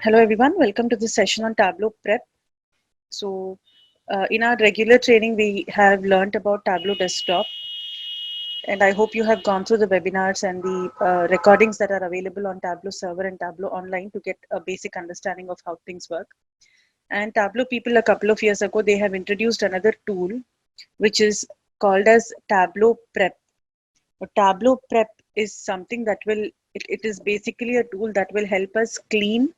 Hello everyone, welcome to this session on Tableau Prep. In our regular training, we have learnt about Tableau Desktop, and I hope you have gone through the webinars and the recordings that are available on Tableau Server and Tableau Online to get a basic understanding of how things work. And Tableau people, a couple of years ago, they have introduced another tool, which is called as Tableau Prep. Tableau Prep is something that it is basically a tool that will help us clean,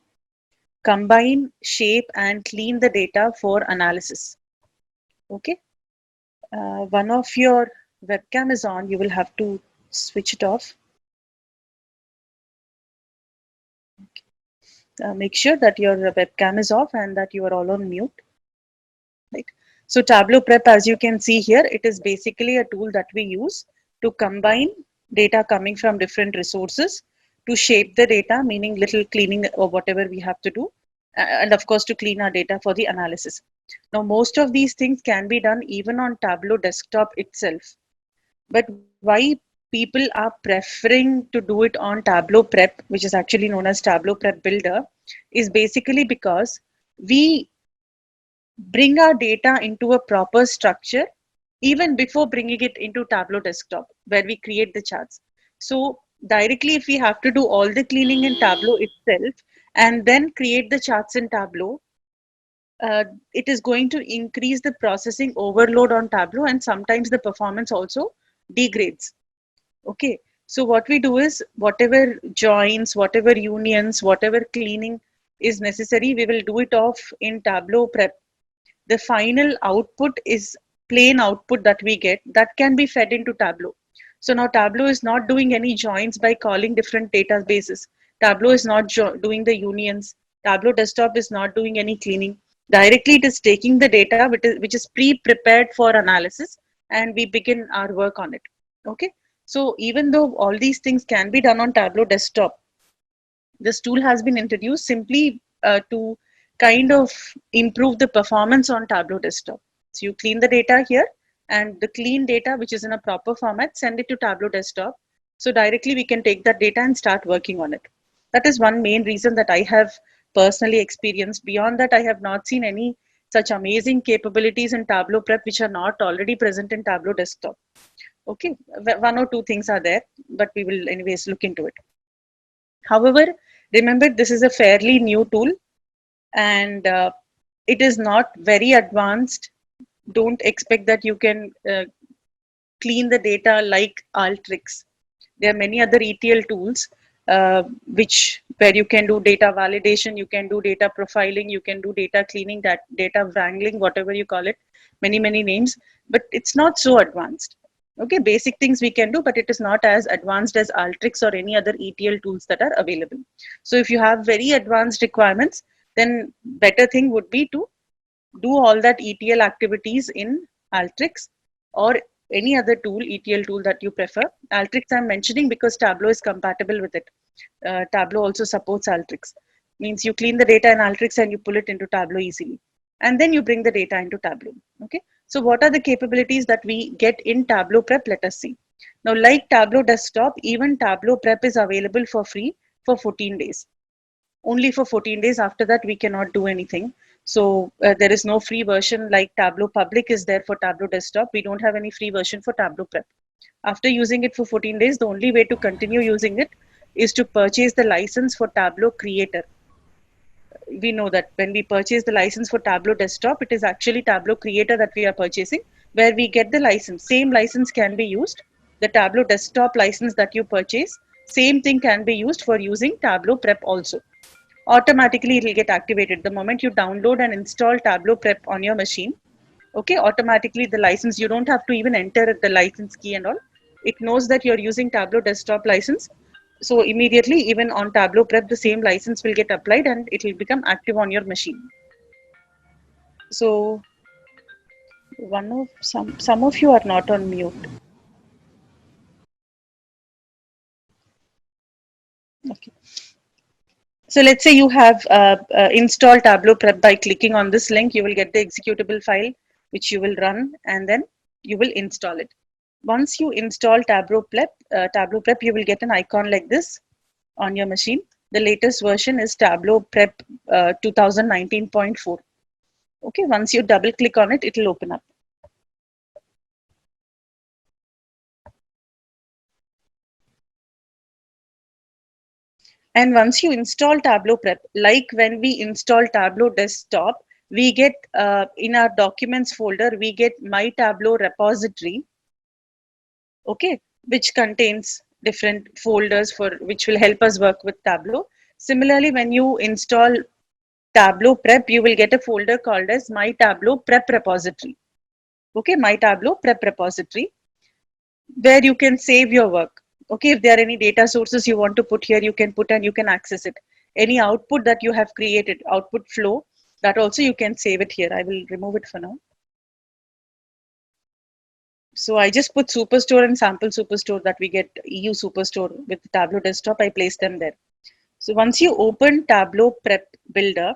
combine, shape, and clean the data for analysis. Okay. One of your webcam is on. You will have to switch it off. Make sure that your webcam is off and that you are all on mute. Right. So Tableau Prep, as you can see here, it is basically a tool that we use to combine data coming from different resources to shape the data, meaning little cleaning or whatever we have to do, and of course to clean our data for the analysis. Now, most of these things can be done even on Tableau desktop itself. But why people are preferring to do it on Tableau Prep, which is actually known as Tableau Prep Builder, is basically because we bring our data into a proper structure even before bringing it into Tableau desktop where we create the charts. So directly if we have to do all the cleaning in Tableau itself and then create the charts in Tableau, it is going to increase the processing overload on Tableau and sometimes the performance also degrades. Okay, so what we do is whatever joins, whatever unions, whatever cleaning is necessary, we will do it off in Tableau Prep. The final output is plain output that we get that can be fed into Tableau. So now Tableau is not doing any joins by calling different databases. Tableau is not doing the unions. Tableau desktop is not doing any cleaning. Directly it is taking the data which is pre-prepared for analysis and we begin our work on it. Okay. So even though all these things can be done on Tableau desktop, this tool has been introduced simply to kind of improve the performance on Tableau desktop. So you clean the data here and the clean data, which is in a proper format, send it to Tableau desktop. So directly we can take that data and start working on it. That is one main reason that I have personally experienced. Beyond that, I have not seen any such amazing capabilities in Tableau Prep which are not already present in Tableau desktop. Okay, one or two things are there, but we will anyways look into it. However, remember this is a fairly new tool and it is not very advanced. Don't expect that you can clean the data like Alteryx. There are many other ETL tools which where you can do data validation, you can do data profiling, you can do data cleaning, that data wrangling, whatever you call it, many names, but it's not so advanced. Okay, basic things we can do, but it is not as advanced as Alteryx or any other ETL tools that are available. So if you have very advanced requirements, then better thing would be to do all that ETL activities in Alteryx or any other tool, ETL tool that you prefer. Alteryx I'm mentioning because Tableau is compatible with it. Tableau also supports Alteryx. Means you clean the data in Alteryx and you pull it into Tableau easily. And then you bring the data into Tableau. Okay. So what are the capabilities that we get in Tableau Prep? Let us see. Now, like Tableau Desktop, even Tableau Prep is available for free for 14 days. Only for 14 days. After that, we cannot do anything. So there is no free version like Tableau Public is there for Tableau Desktop. We don't have any free version for Tableau Prep. After using it for 14 days, the only way to continue using it is to purchase the license for Tableau Creator. We know that when we purchase the license for Tableau Desktop, it is actually Tableau Creator that we are purchasing, where we get the license. Same license can be used. The Tableau Desktop license that you purchase, same thing can be used for using Tableau Prep also. Automatically it will get activated the moment you download and install Tableau Prep on your machine. Okay, automatically the license, you don't have to even enter the license key and all. It knows that you're using Tableau desktop license. So immediately, even on Tableau Prep, the same license will get applied and it will become active on your machine. So some of you are not on mute. Okay. So let's say you have installed Tableau Prep. By clicking on this link, you will get the executable file, which you will run, and then you will install it. Once you install Tableau Prep, you will get an icon like this on your machine. The latest version is Tableau Prep 2019.4. Okay, once you double click on it, it will open up. And once you install Tableau Prep, like when we install Tableau Desktop, we get in our documents folder, we get My Tableau repository, okay, which contains different folders for which will help us work with Tableau. Similarly, when you install Tableau Prep, you will get a folder called as My Tableau Prep repository. Okay, My Tableau Prep repository, where you can save your work. Okay, if there are any data sources you want to put here, you can put and you can access it. Any output that you have created, output flow, that also you can save it here. I will remove it for now. So I just put Superstore and sample Superstore that we get EU Superstore with Tableau Desktop. I place them there. So once you open Tableau Prep Builder,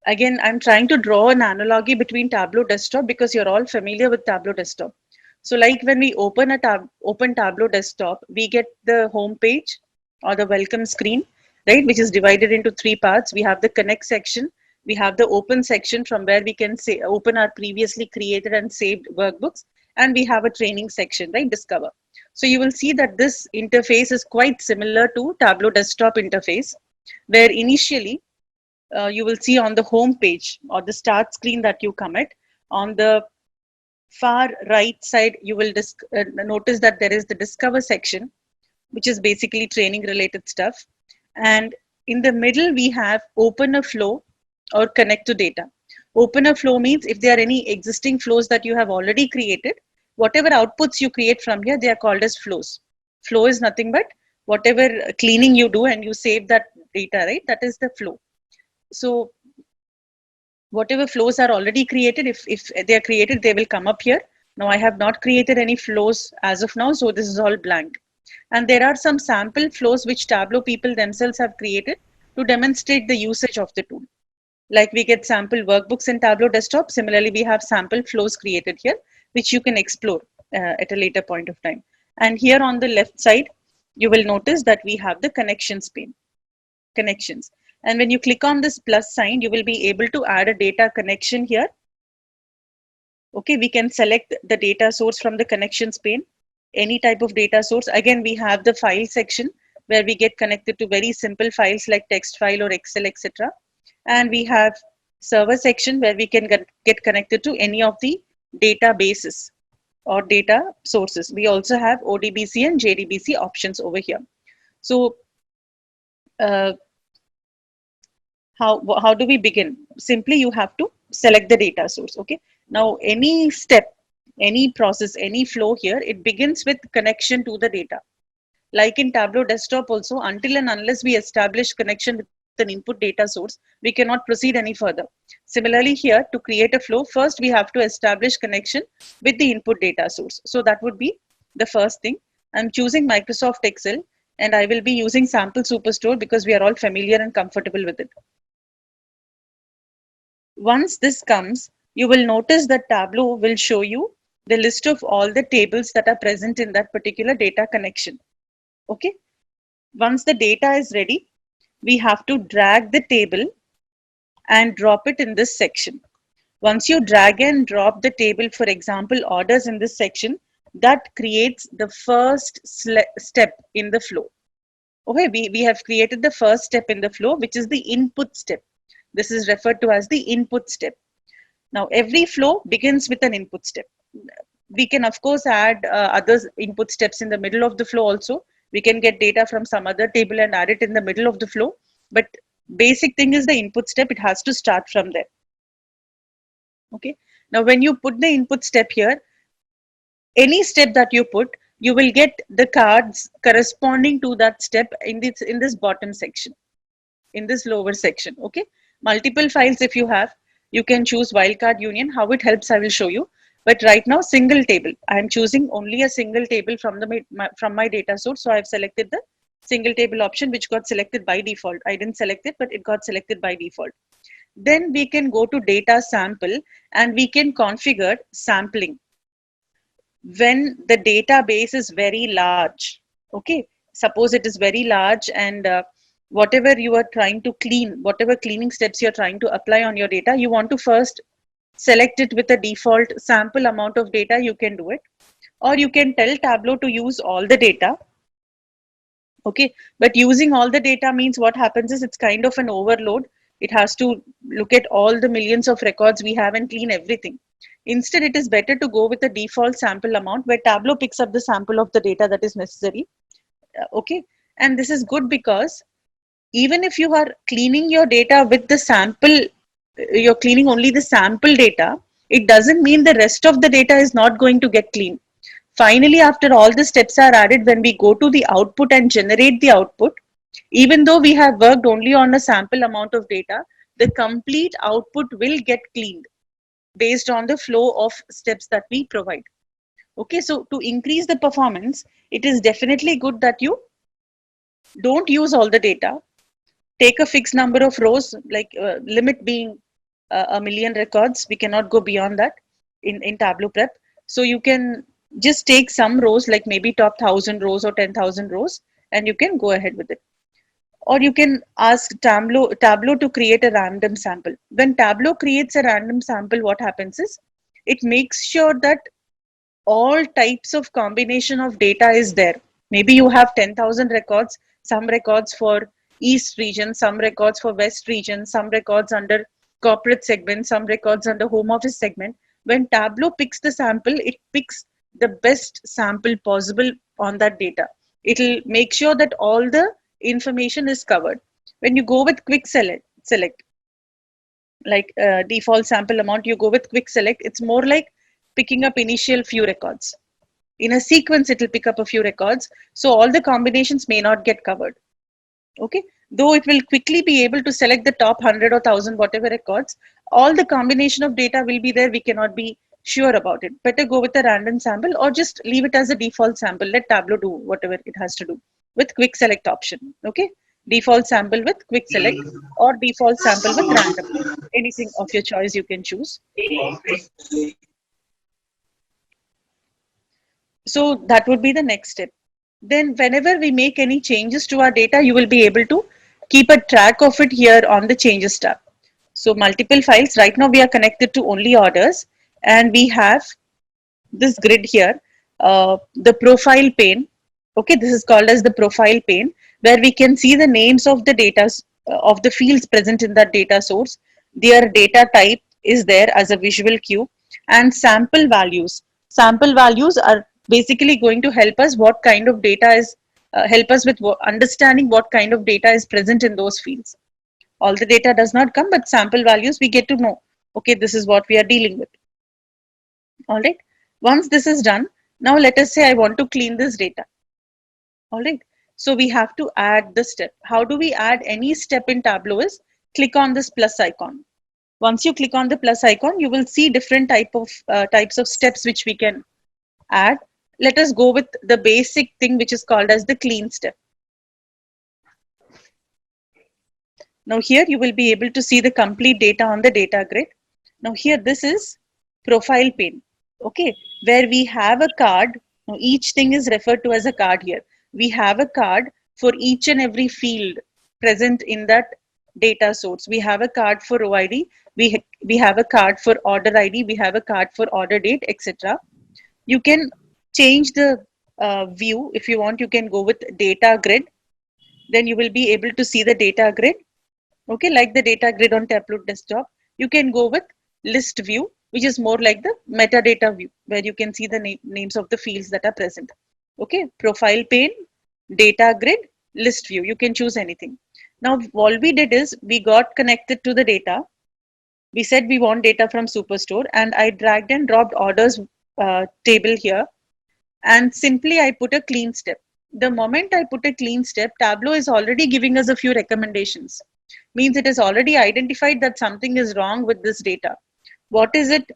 again, I'm trying to draw an analogy between Tableau Desktop because you're all familiar with Tableau Desktop. So like when we open Tableau Desktop, we get the home page or the welcome screen, right, which is divided into three parts. We have the connect section, we have the open section from where we can say open our previously created and saved workbooks, and we have a training section, right, discover. So you will see that this interface is quite similar to Tableau Desktop interface, where initially you will see on the home page or the start screen that you come at, on the far right side, you will notice that there is the discover section, which is basically training related stuff. And in the middle, we have open a flow or connect to data. Open a flow means if there are any existing flows that you have already created, whatever outputs you create from here, they are called as flows. Flow is nothing but whatever cleaning you do and you save that data, right? That is the flow. So whatever flows are already created, if they are created, they will come up here. Now I have not created any flows as of now, so this is all blank. And there are some sample flows which Tableau people themselves have created to demonstrate the usage of the tool. Like we get sample workbooks in Tableau Desktop. Similarly, we have sample flows created here, which you can explore at a later point of time. And here on the left side, you will notice that we have the connections pane, connections. And when you click on this plus sign, you will be able to add a data connection here. Okay, we can select the data source from the connections pane, any type of data source. Again, we have the file section where we get connected to very simple files like text file or Excel, etc. And we have server section where we can get connected to any of the databases or data sources. We also have ODBC and JDBC options over here. So how do we begin? Simply you have to select the data source. Okay, now any step, any process, any flow here, it begins with connection to the data. Like in Tableau Desktop also, until and unless we establish connection with an input data source, we cannot proceed any further. Similarly here, to create a flow, first we have to establish connection with the input data source. So that would be the first thing. I'm choosing Microsoft Excel and I will be using sample Superstore because we are all familiar and comfortable with it. Once this comes, you will notice that Tableau will show you the list of all the tables that are present in that particular data connection. Okay. Once the data is ready, we have to drag the table and drop it in this section. Once you drag and drop the table, for example, orders in this section, that creates the first step in the flow. Okay, we have created the first step in the flow, which is the input step. This is referred to as the input step. Now, every flow begins with an input step. We can, of course, add other input steps in the middle of the flow also. We can get data from some other table and add it in the middle of the flow. But basic thing is the input step. It has to start from there. Okay. Now, when you put the input step here, any step that you put, you will get the cards corresponding to that step in this bottom section, in this lower section. Okay. Multiple files if you have, you can choose wildcard union. How it helps, I will show you. But right now, single table. I am choosing only a single table from from my data source. So I've selected the single table option, which got selected by default. I didn't select it, but it got selected by default. Then we can go to data sample and we can configure sampling. when the database is very large. Okay, suppose it is very large, and whatever you are trying to clean, whatever cleaning steps you're trying to apply on your data, you want to first select it with a default sample amount of data. You can do it, or you can tell Tableau to use all the data. Okay, but using all the data means what happens is it's kind of an overload. It has to look at all the millions of records we have and clean everything. Instead, it is better to go with the default sample amount where Tableau picks up the sample of the data that is necessary. Okay, and this is good because even if you are cleaning your data with the sample, you're cleaning only the sample data, it doesn't mean the rest of the data is not going to get cleaned. Finally, after all the steps are added, when we go to the output and generate the output, even though we have worked only on a sample amount of data, the complete output will get cleaned based on the flow of steps that we provide. Okay, so to increase the performance, it is definitely good that you don't use all the data. Take a fixed number of rows, like limit being a million records. We cannot go beyond that in Tableau Prep. So you can just take some rows, like maybe top 1,000 rows or 10,000 rows, and you can go ahead with it. Or you can ask Tableau to create a random sample. When Tableau creates a random sample, what happens is it makes sure that all types of combination of data is there. Maybe you have 10,000 records, some records for East region, some records for West region, some records under corporate segment, some records under home office segment. When Tableau picks the sample, it picks the best sample possible on that data. It'll make sure that all the information is covered. When you go with quick select like default sample amount, you go with quick select, it's more like picking up initial few records. In a sequence, it will pick up a few records, so all the combinations may not get covered. Okay, though it will quickly be able to select the top 100 or 1,000 whatever records, all the combination of data will be there. We cannot be sure about it. Better go with a random sample, or just leave it as a default sample. Let Tableau do whatever it has to do with quick select option. Okay, default sample with quick select, or default sample with random. Anything of your choice you can choose. So that would be the next step. Then whenever we make any changes to our data, you will be able to keep a track of it here on the changes tab. So multiple files. Right now we are connected to only orders, and we have this grid here, the profile pane. Okay, this is called as the profile pane, where we can see the names of the data, of the fields present in that data source. Their data type is there as a visual cue, and sample values. Sample values are basically going to help us what kind of data is, help us with understanding what kind of data is present in those fields. All the data does not come, but sample values we get to know. Okay, this is what we are dealing with. All right. Once this is done, now let us say I want to clean this data. All right. So we have to add the step. How do we add any step in Tableau is click on this plus icon. Once you click on the plus icon, you will see different types of steps which we can add. Let us go with the basic thing which is called as the clean step. Now here you will be able to see the complete data on the data grid. Now here this is profile pane. Okay, where we have a card. Now each thing is referred to as a card here. We have a card for each and every field present in that data source. We have a card for row ID, we have a card for order ID, we have a card for order date, etc. You can change the view. If you want, you can go with data grid. Then you will be able to see the data grid. Okay, like the data grid on Tableau desktop. You can go with list view, which is more like the metadata view, where you can see the names of the fields that are present. Okay, profile pane, data grid, list view. You can choose anything. Now, all we did is we got connected to the data. We said we want data from Superstore, and I dragged and dropped orders table here, and simply I put a clean step. The moment I put a clean step, Tableau is already giving us a few recommendations. Means it has already identified that something is wrong with this data. What is it?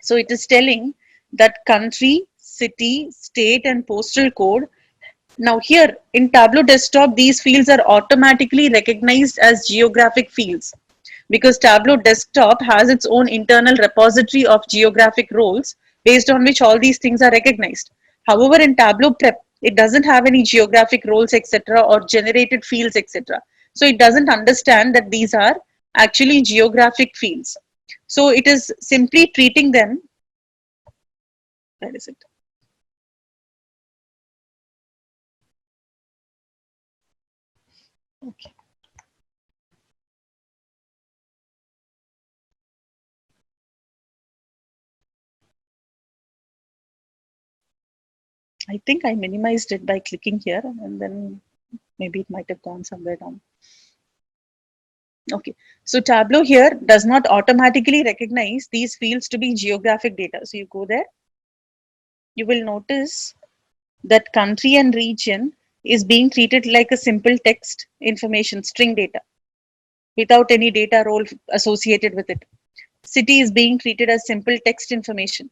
So it is telling that country, city, state, and postal code. Now here in Tableau desktop, these fields are automatically recognized as geographic fields, because Tableau desktop has its own internal repository of geographic roles, based on which all these things are recognized. However, in Tableau Prep, it doesn't have any geographic roles, etc., or generated fields, etc. So it doesn't understand that these are actually geographic fields. So it is simply treating them. Where is it? Okay. I think I minimized it by clicking here, and then maybe it might have gone somewhere down. Okay, so Tableau here does not automatically recognize these fields to be geographic data. So you go there, you will notice that country and region is being treated like a simple text information string data without any data role associated with it. City is being treated as simple text information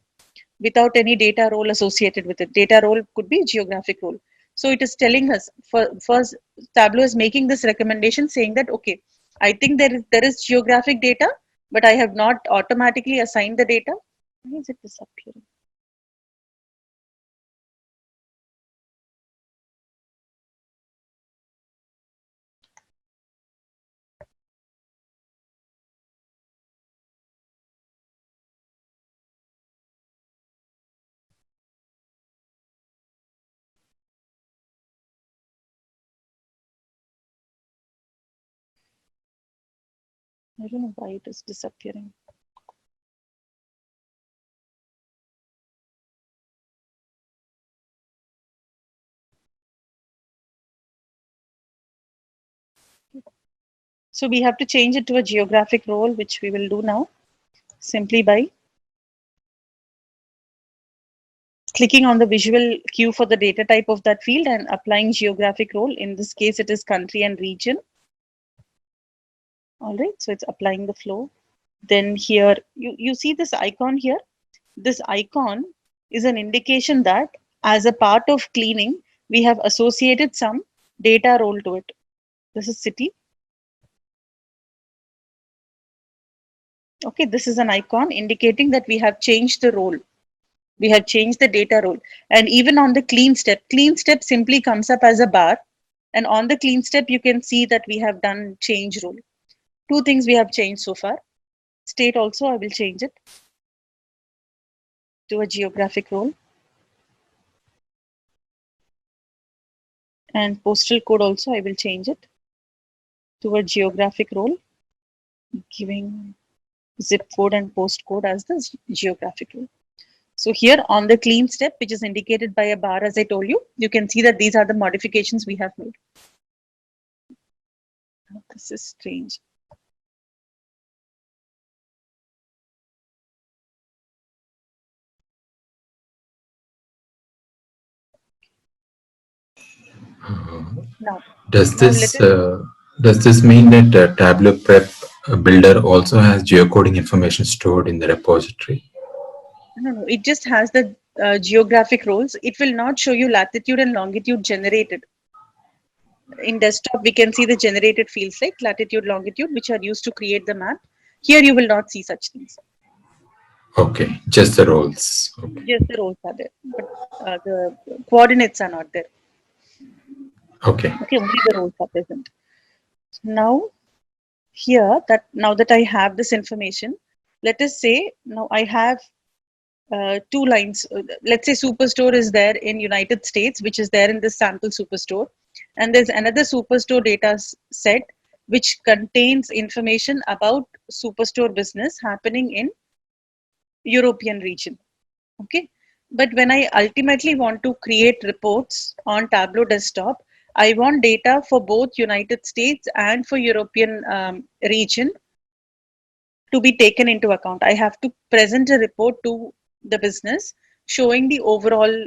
without any data role associated with it. Data role could be geographic role. So it is telling us, first Tableau is making this recommendation saying that, okay, I think there is geographic data, but I have not automatically assigned the data. Why is it disappearing? I don't know why it is disappearing. So we have to change it to a geographic role, which we will do now simply by clicking on the visual cue for the data type of that field and applying geographic role. In this case, it is country and region. All right, so it's applying the flow. Then here, you see this icon here. This icon is an indication that as a part of cleaning, we have associated some data role to it. This is city. Okay, this is an icon indicating that we have changed the role. We have changed the data role. And even on the clean step simply comes up as a bar. And on the clean step, you can see that we have done change role. Two things we have changed so far. State also, I will change it to a geographic role. And postal code also, I will change it to a geographic role, giving zip code and postcode as the geographic role. So here on the clean step, which is indicated by a bar, as I told you, you can see that these are the modifications we have made. This is strange. Now, Does this mean that Tableau Prep Builder also has geocoding information stored in the repository? no, it just has the geographic roles. It will not show you latitude and longitude generated. In desktop, we can see the generated fields like latitude, longitude, which are used to create the map. Here, you will not see such things. Okay, just the roles. Okay. Just the roles are there, but the coordinates are not there. Okay. Okay, only the roles are present. Now, here, now that I have this information, let us say now I have two lines. Let's say Superstore is there in United States, which is there in this sample Superstore. And there's another Superstore data set which contains information about Superstore business happening in European region. Okay. But when I ultimately want to create reports on Tableau desktop, I want data for both United States and for European region to be taken into account. I have to present a report to the business showing the overall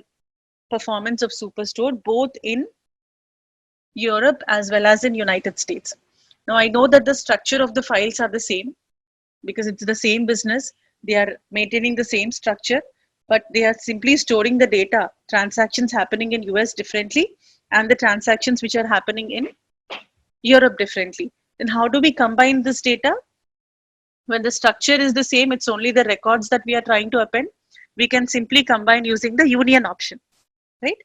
performance of Superstore both in Europe as well as in United States. Now I know that the structure of the files are the same because it's the same business. They are maintaining the same structure, but they are simply storing the data, transactions happening in US differently and the transactions which are happening in Europe differently. Then how do we combine this data? When the structure is the same, it's only the records that we are trying to append. we can simply combine using the union option, right?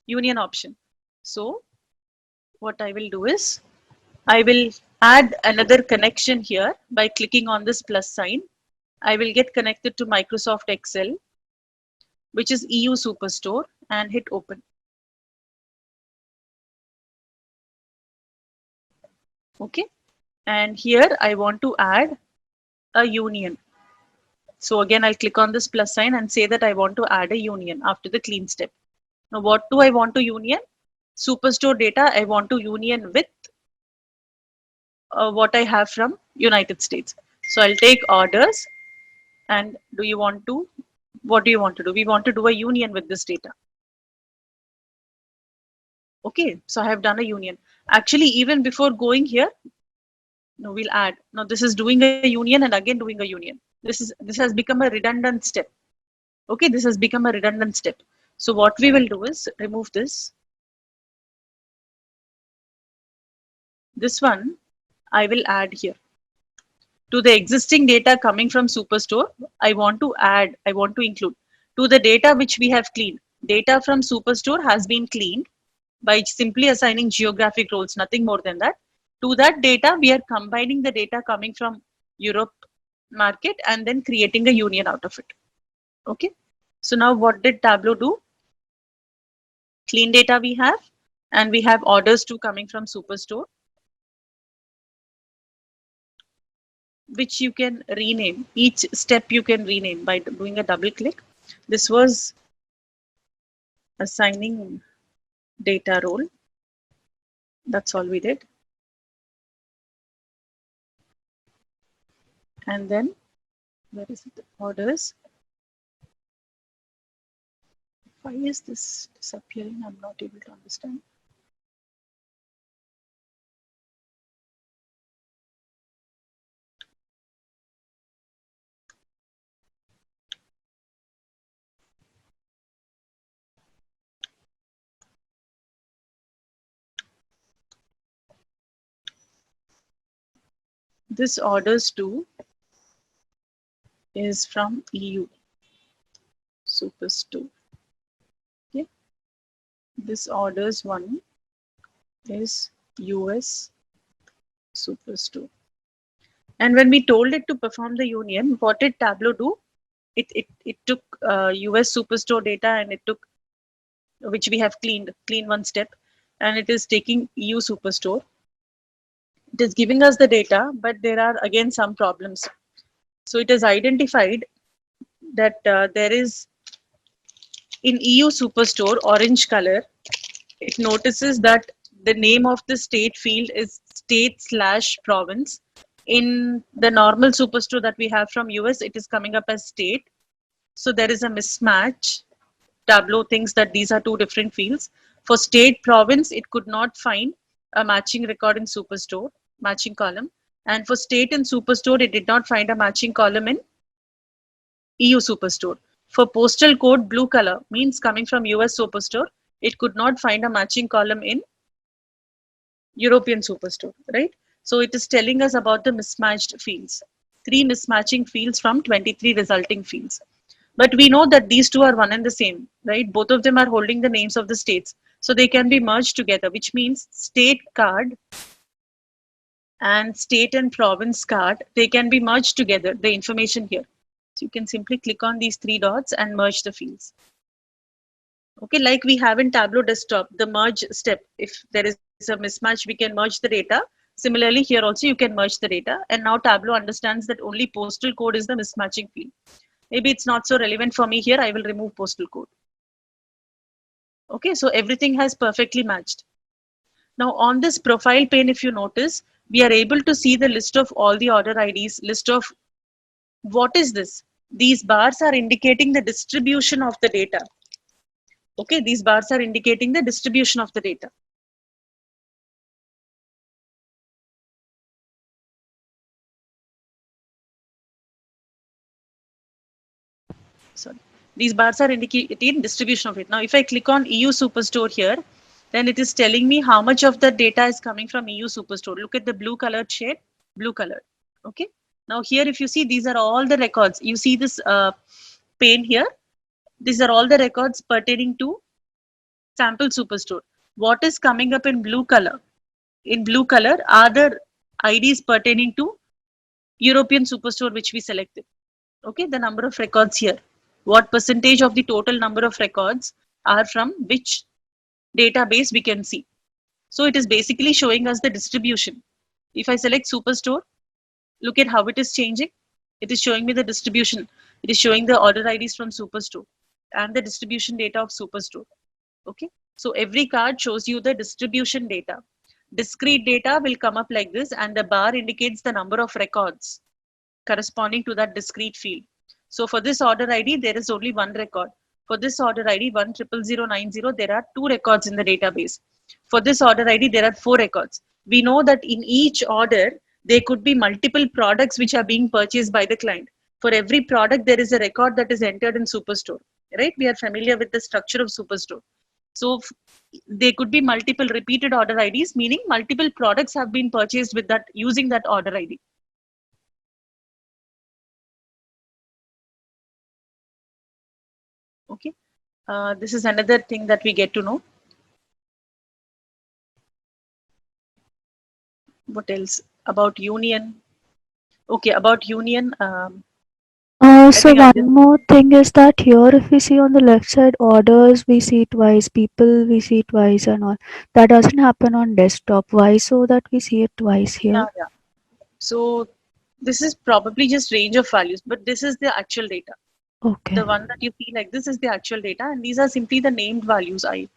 Union option. So what I will do is, I will add another connection here by clicking on this plus sign. I will get connected to Microsoft Excel, which is EU Superstore, and hit open. Okay. And here I want to add a union. So again, I'll click on this plus sign and say that I want to add a union after the clean step. Now, what do I want to union? Superstore data I want to union with what I have from United States. So I'll take orders, and what do you want to do? We want to do a union with this data. Okay, so I have done a union. Actually, even before going here, no, we'll add. Now this is doing a union and again doing a union. This has become a redundant step. Okay, this has become a redundant step. So what we will do is remove this. This one I will add here. To the existing data coming from Superstore, I want to include to the data which we have cleaned. Data from Superstore has been cleaned by simply assigning geographic roles, nothing more than that. To that data, we are combining the data coming from Europe market and then creating a union out of it. Okay. So now what did Tableau do? Clean data we have, and we have orders too coming from Superstore, which you can rename. Each step you can rename by doing a double click. This was assigning data role. That's all we did. And then, where is it? Orders. Why is this disappearing? I'm not able to understand. This orders to is from EU Superstore. Okay. This orders one is US Superstore. And when we told it to perform the union, what did Tableau do? It took US Superstore data and it took, which we have cleaned one step, and it is taking EU Superstore. It is giving us the data, but there are again some problems. So it has identified that there is in EU Superstore orange color. It notices that the name of the state field is state/province. In the normal Superstore that we have from US, it is coming up as state. So there is a mismatch. Tableau thinks that these are two different fields. For state province, it could not find a matching record in Superstore, matching column. And for state and Superstore, it did not find a matching column in EU Superstore. For postal code, blue color means coming from US Superstore, it could not find a matching column in European Superstore, right? So it is telling us about the mismatched fields. 3 mismatching fields from 23 resulting fields. But we know that these two are one and the same, right? Both of them are holding the names of the states. So they can be merged together, which means state card and state and province card, they can be merged together, the information here. So you can simply click on these 3 dots and merge the fields. Okay, like we have in Tableau desktop, the merge step. If there is a mismatch, we can merge the data. Similarly, here also you can merge the data. And now Tableau understands that only postal code is the mismatching field. Maybe it's not so relevant for me here. I will remove postal code. Okay, so everything has perfectly matched. Now on this profile pane, if you notice, we are able to see the list of all the order IDs, list of what is this? These bars are indicating the distribution of the data. Okay, these bars are indicating the distribution of the data. Sorry. These bars are indicating distribution of it. Now, if I click on EU Superstore here, then it is telling me how much of the data is coming from EU Superstore. Look at the blue colored shade, blue colored. Okay. Now here, if you see, these are all the records. You see this pane here. These are all the records pertaining to sample superstore. What is coming up in blue color? In blue color are the IDs pertaining to European superstore which we selected. Okay, the number of records here. What percentage of the total number of records are from which database we can see. So it is basically showing us the distribution. If I select superstore, look at how it is changing. It is showing me the distribution. It is showing the order IDs from superstore and the distribution data of superstore. Okay, so every card shows you the distribution data. Discrete data will come up like this, and the bar indicates the number of records corresponding to that discrete field. So for this order ID, there is only one record. For this order ID 1000090, there are two records in the database. For this order ID, there are four records. We know that in each order, there could be multiple products which are being purchased by the client. For every product, there is a record that is entered in Superstore, right? We are familiar with the structure of Superstore. So there could be multiple repeated order IDs, meaning multiple products have been purchased with that using that order ID. Okay, this is another thing that we get to know. What else about union? Okay, about union. I So think I'll just one more thing is that here if we see on the left side orders we see twice, people we see twice and all. That doesn't happen on desktop. Why so that we see it twice yeah, here? yeah. So this is probably just range of values, but this is the actual data. Okay. The one that you see like this is the actual data, and these are simply the named values. I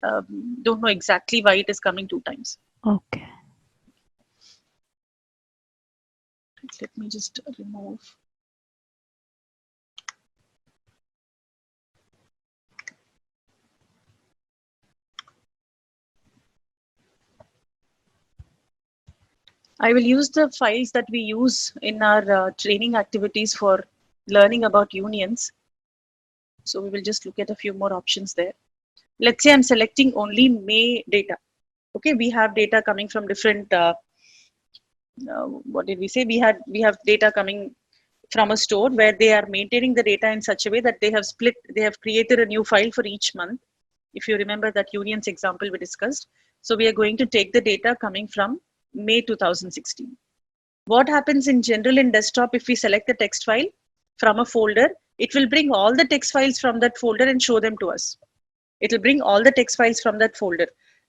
don't know exactly why it is coming two times. Okay. Let me just remove. I will use the files that we use in our training activities for learning about unions. So we will just look at a few more options there. Let's say I'm selecting only May data. Okay, we have data coming from different, what did we say? We have data coming from a store where they are maintaining the data in such a way that they have created a new file for each month. If you remember that unions example we discussed. So we are going to take the data coming from May 2016. What happens in general in desktop if we select the text file from a folder, it will bring all the text files from that folder and show them to us. It will bring all the text files from that folder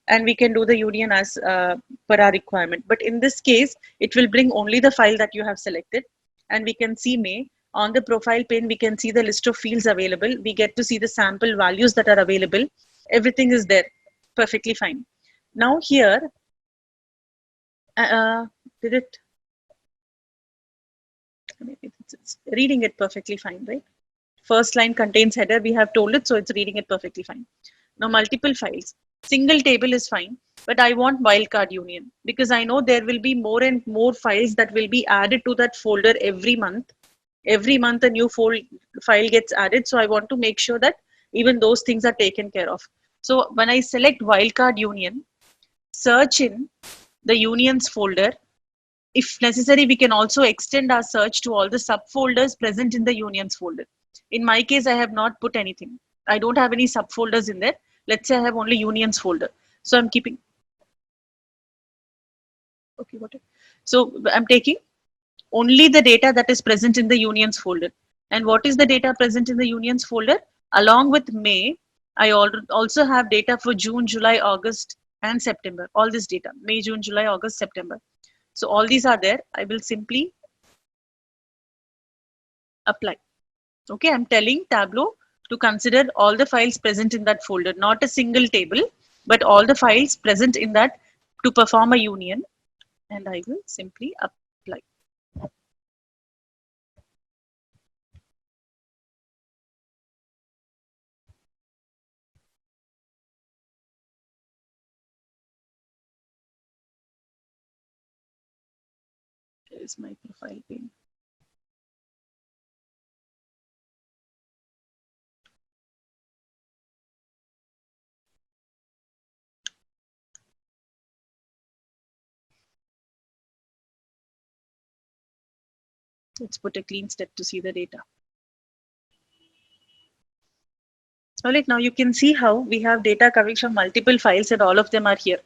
and we can do the union as per our requirement. But in this case, it will bring only the file that you have selected and we can see May. On the profile pane, we can see the list of fields available. We get to see the sample values that are available. Everything is there, perfectly fine. Now here, did it, it's reading it perfectly fine, right? First line contains header, we have told it, so it's reading it perfectly fine. Now multiple files. Single table is fine, but I want wildcard union because I know there will be more and more files that will be added to that folder every month. Every month a new file gets added, so I want to make sure that even those things are taken care of. So when I select wildcard union, search in the unions folder. If necessary, we can also extend our search to all the subfolders present in the unions folder. In my case, I have not put anything. I don't have any subfolders in there. Let's say I have only unions folder. So I'm keeping, okay, what? So I'm taking only the data that is present in the unions folder. And what is the data present in the unions folder? Along with May, I also have data for June, July, August, and September. All this data, May, June, July, August, September. So all these are there. I will simply apply. Okay, I'm telling Tableau to consider all the files present in that folder, not a single table, but all the files present in that to perform a union. And I will simply apply. Here is my profile pane. Let's put a clean step to see the data. All right, now you can see how we have data coming from multiple files and all of them are here.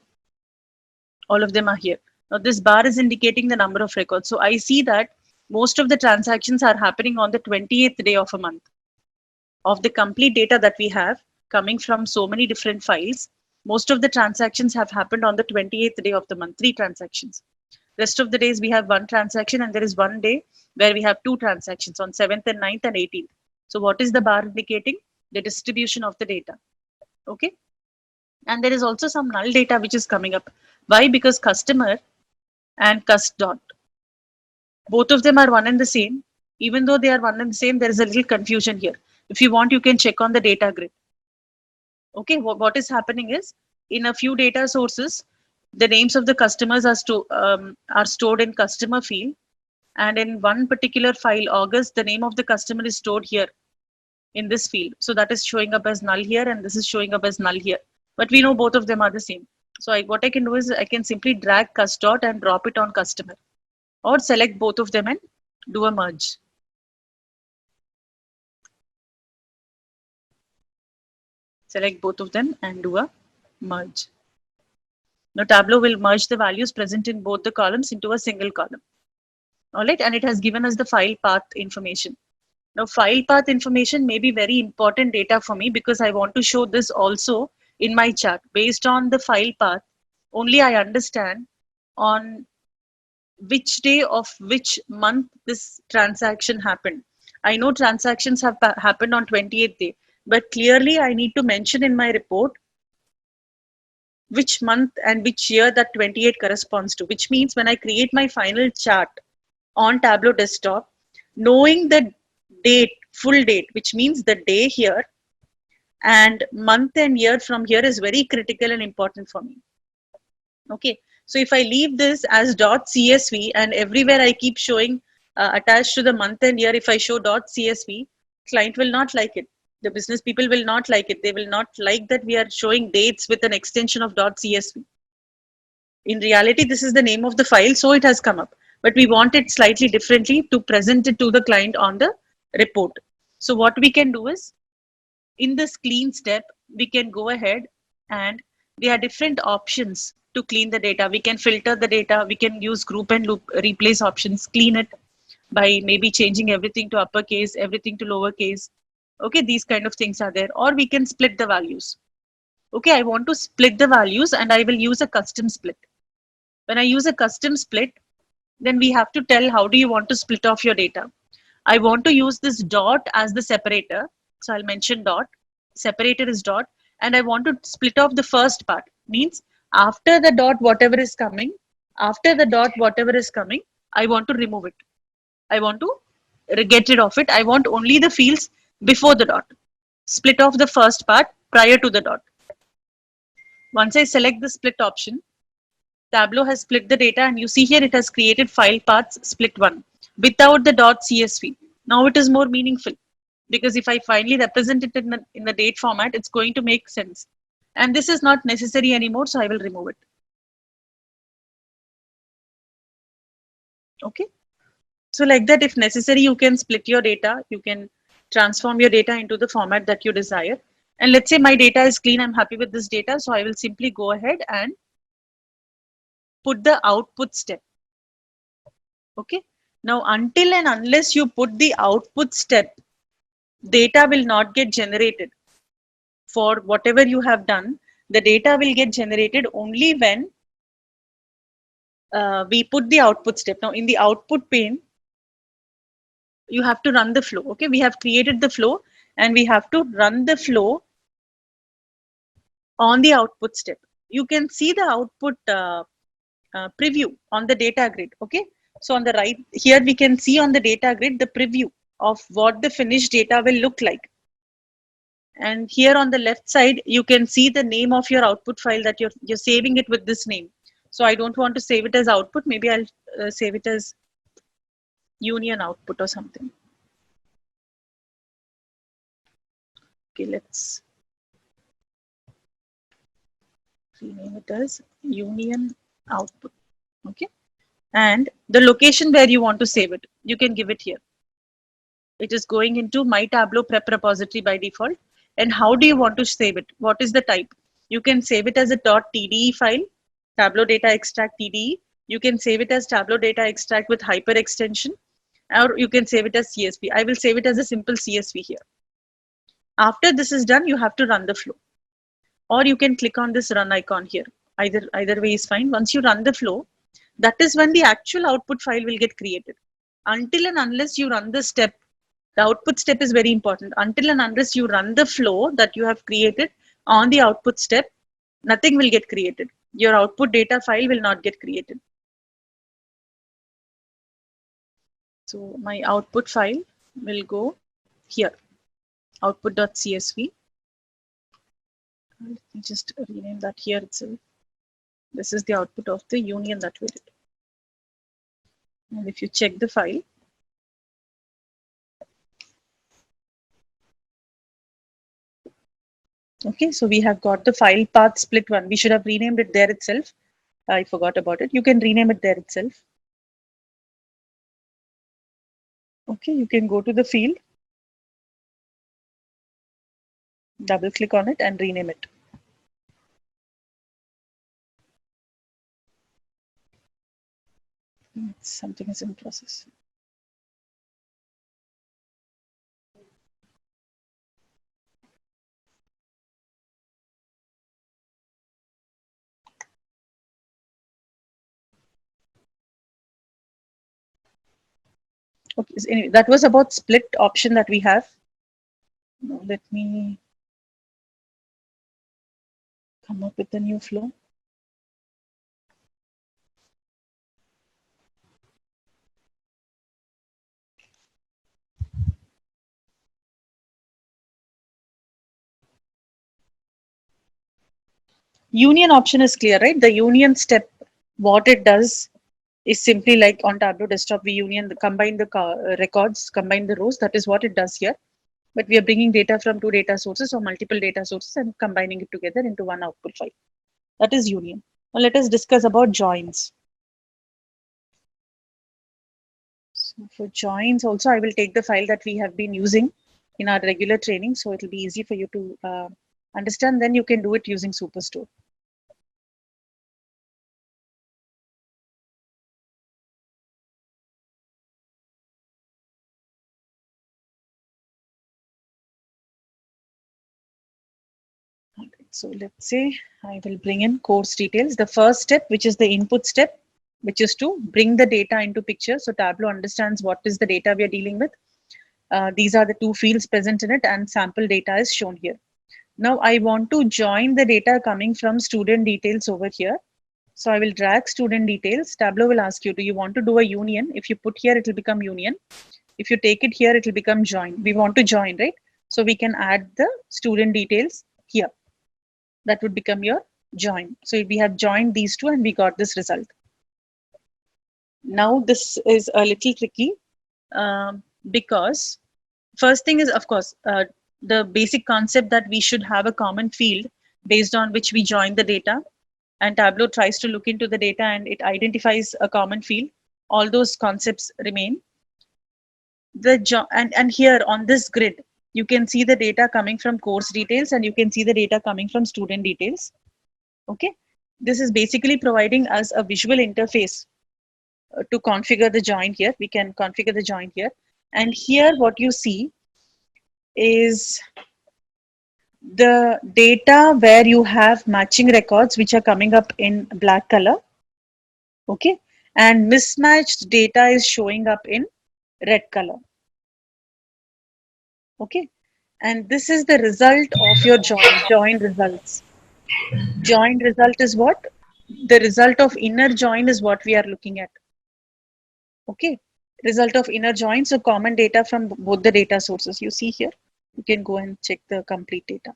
All of them are here. Now this bar is indicating the number of records. So I see that most of the transactions are happening on the 28th day of a month. Of the complete data that we have coming from so many different files, most of the transactions have happened on the 28th day of the month, 3 transactions. Rest of the days we have 1 transaction, and there is 1 day where we have 2 transactions on 7th and 9th and 18th. So what is the bar indicating? The distribution of the data. Okay. And there is also some null data which is coming up. Why? Because customer and cust dot, both of them are one and the same. Even though they are one and the same, there is a little confusion here. If you want, you can check on the data grid. Okay, what is happening is, in a few data sources, the names of the customers are stored in customer field, and in one particular file, August, the name of the customer is stored here in this field. So that is showing up as null here, and this is showing up as null here. But we know both of them are the same. So what I can do is I can simply drag cust dot and drop it on customer, or select both of them and do a merge. Select both of them and do a merge. Now Tableau will merge the values present in both the columns into a single column. All right, and it has given us the file path information. Now file path information may be very important data for me because I want to show this also in my chart. Based on the file path, only I understand on which day of which month this transaction happened. I know transactions have happened on 28th day, but clearly I need to mention in my report which month and which year that 28 corresponds to, which means when I create my final chart on Tableau desktop, knowing the date, full date, which means the day here, and month and year from here is very critical and important for me. Okay, so if I leave this as .csv and everywhere I keep showing attached to the month and year, if I show .csv, client will not like it. The business people will not like it. They will not like that we are showing dates with an extension of .csv. In reality, this is the name of the file, so it has come up. But we want it slightly differently to present it to the client on the report. So what we can do is, in this clean step, we can go ahead and there are different options to clean the data. We can filter the data. We can use group and loop replace options, clean it by maybe changing everything to uppercase, everything to lowercase. Okay, these kind of things are there. Or we can split the values. Okay, I want to split the values and I will use a custom split. When I use a custom split, then we have to tell how do you want to split off your data. I want to use this dot as the separator. So I'll mention dot, separator is dot, and I want to split off the first part. Means after the dot, whatever is coming, after the dot, whatever is coming, I want to remove it. I want to get rid of it. I want only the fields before the dot. Split off the first part prior to the dot. Once I select the split option, Tableau has split the data, and you see here it has created file paths split one without the .csv. Now it is more meaningful because if I finally represent it in the date format, it's going to make sense. And this is not necessary anymore, so I will remove it. Okay. So like that, if necessary, you can split your data. You can transform your data into the format that you desire. And let's say my data is clean. I'm happy with this data. So I will simply go ahead and put the output step. Okay. Now, until and unless you put the output step, data will not get generated. For whatever you have done, the data will get generated only when we put the output step. Now, in the output pane, you have to run the flow. Okay, we have created the flow and we have to run the flow on the output step. You can see the output preview on the data grid. Okay, so on the right here, we can see on the data grid the preview of what the finished data will look like. And here on the left side, you can see the name of your output file that you're saving it with this name. So I don't want to save it as output. Maybe I'll save it as union output or something. Okay, let's rename it as union output. Okay, and the location where you want to save it, you can give it here. It is going into my Tableau prep repository by default. And how do you want to save it? What is the type? You can save it as a .tde file, Tableau data extract TDE. You can save it as Tableau data extract with hyper extension, or you can save it as CSV. I will save it as a simple CSV here. After this is done, you have to run the flow, or you can click on this run icon here. Either way is fine. Once you run the flow, that is when the actual output file will get created. Until and unless you run the step, the output step is very important. Until and unless you run the flow that you have created on the output step, nothing will get created. Your output data file will not get created. So my output file will go here, output.csv. Let me just rename that here itself. This is the output of the union that we did. And if you check the file, okay, so we have got the file path split one. We should have renamed it there itself. I forgot about it. You can rename it there itself. Okay, you can go to the field, double click on it and rename it. Something is in process. Okay, so anyway, that was about split option that we have. Now let me come up with a new flow. Union option is clear, right? The union step, what it does is simply like on Tableau desktop, we combine the records, combine the rows. That is what it does here. But we are bringing data from two data sources or multiple data sources and combining it together into one output file. That is union. Now let us discuss about joins. So for joins also, I will take the file that we have been using in our regular training. So it will be easy for you to understand. Then you can do it using Superstore. So let's say I will bring in course details. The first step, which is the input step, which is to bring the data into picture. So Tableau understands what is the data we are dealing with. These are the two fields present in it and sample data is shown here. Now I want to join the data coming from student details over here. So I will drag student details. Tableau will ask you, do you want to do a union? If you put here, it will become union. If you take it here, it will become join. We want to join, right? So we can add the student details here. That would become your join. So we have joined these two and we got this result. Now this is a little tricky because first thing is, of course, the basic concept that we should have a common field based on which we join the data, and Tableau tries to look into the data and it identifies a common field. All those concepts remain. And here on this grid, you can see the data coming from course details and you can see the data coming from student details. Okay, this is basically providing us a visual interface to configure the join here. We can configure the join here. And here what you see is the data where you have matching records which are coming up in black color. Okay, and mismatched data is showing up in red color. Okay, and this is the result of your join results. Join result is what? The result of inner join is what we are looking at. Okay, result of inner join. So common data from both the data sources. You see here, you can go and check the complete data.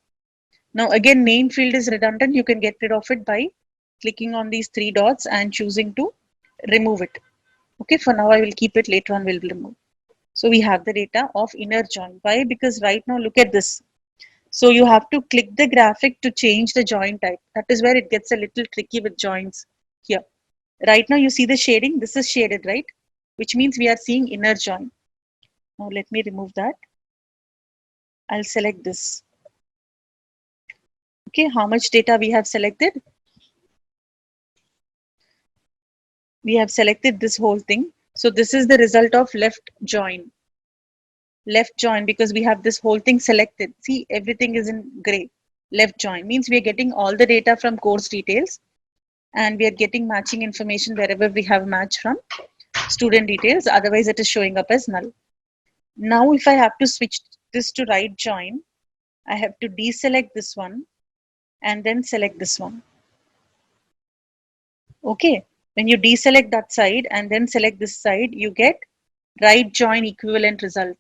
Now again, name field is redundant. You can get rid of it by clicking on these three dots and choosing to remove it. Okay, for now I will keep it, later on we'll remove. So we have the data of inner join. Why? Because right now look at this. So you have to click the graphic to change the join type. That is where it gets a little tricky with joins here. Right now you see the shading. This is shaded, right? Which means we are seeing inner join. Now let me remove that. I'll select this. Okay, how much data we have selected? We have selected this whole thing. So this is the result of left join. Left join, because we have this whole thing selected. See, everything is in gray. Left join means we are getting all the data from course details, and we are getting matching information wherever we have match from student details. Otherwise, it is showing up as null. Now, if I have to switch this to right join, I have to deselect this one and then select this one. Okay, when you deselect that side and then select this side, you get right join equivalent result.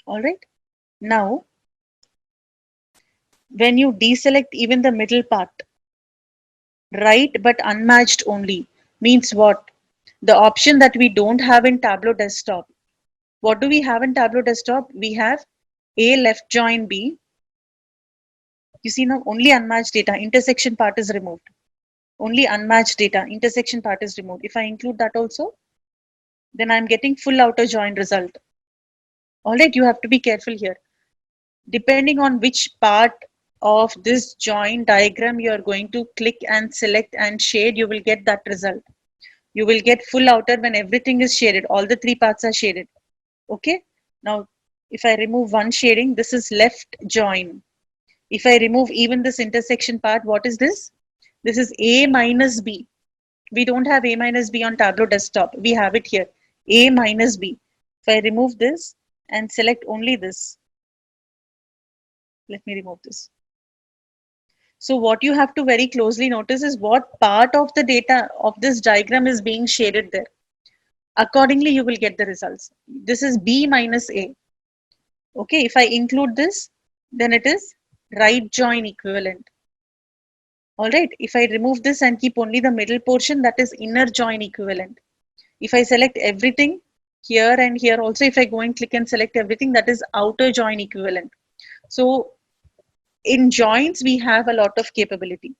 All right. Now, when you deselect even the middle part, right but unmatched only, means what? The option that we don't have in Tableau desktop. What do we have in Tableau desktop? We have A left join B. You see now only unmatched data, intersection part is removed. Only unmatched data, intersection part is removed. If I include that also, then I'm getting full outer join result. All right, you have to be careful here. Depending on which part of this join diagram you are going to click and select and shade, you will get that result. You will get full outer when everything is shaded. All the three parts are shaded. Okay. Now, if I remove one shading, this is left join. If I remove even this intersection part, what is this? This is A minus B. We don't have A minus B on Tableau desktop. We have it here. A minus B. If I remove this and select only this, let me remove this. So what you have to very closely notice is what part of the data of this diagram is being shaded there. Accordingly, you will get the results. This is B minus A. Okay, if I include this, then it is right join equivalent. All right, if I remove this and keep only the middle portion, that is inner join equivalent. If I select everything here and here also, if I go and click and select everything, that is outer join equivalent. So in joins, we have a lot of capability.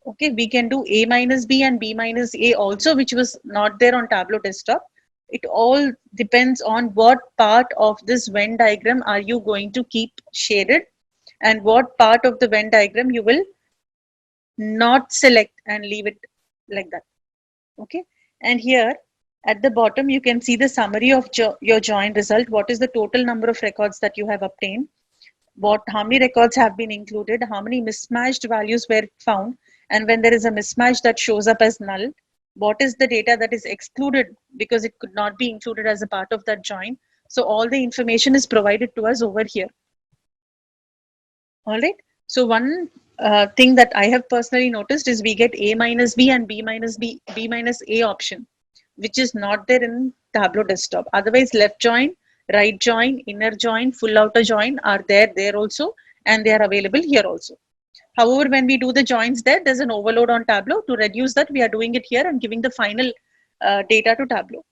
Okay, we can do A minus B and B minus A also, which was not there on Tableau desktop. It all depends on what part of this Venn diagram are you going to keep shaded and what part of the Venn diagram you will not select and leave it like that. Okay, and here at the bottom you can see the summary of your join result. What is the total number of records that you have obtained? How many records have been included? How many mismatched values were found? And when there is a mismatch that shows up as null, what is the data that is excluded because it could not be included as a part of that join? So all the information is provided to us over here. All right. So one thing that I have personally noticed is we get A minus B and B minus A option, which is not there in Tableau desktop. Otherwise, left join, right join, inner join, full outer join are there also, and they are available here also. However, when we do the joins there's an overload on Tableau. To reduce that, we are doing it here and giving the final data to Tableau.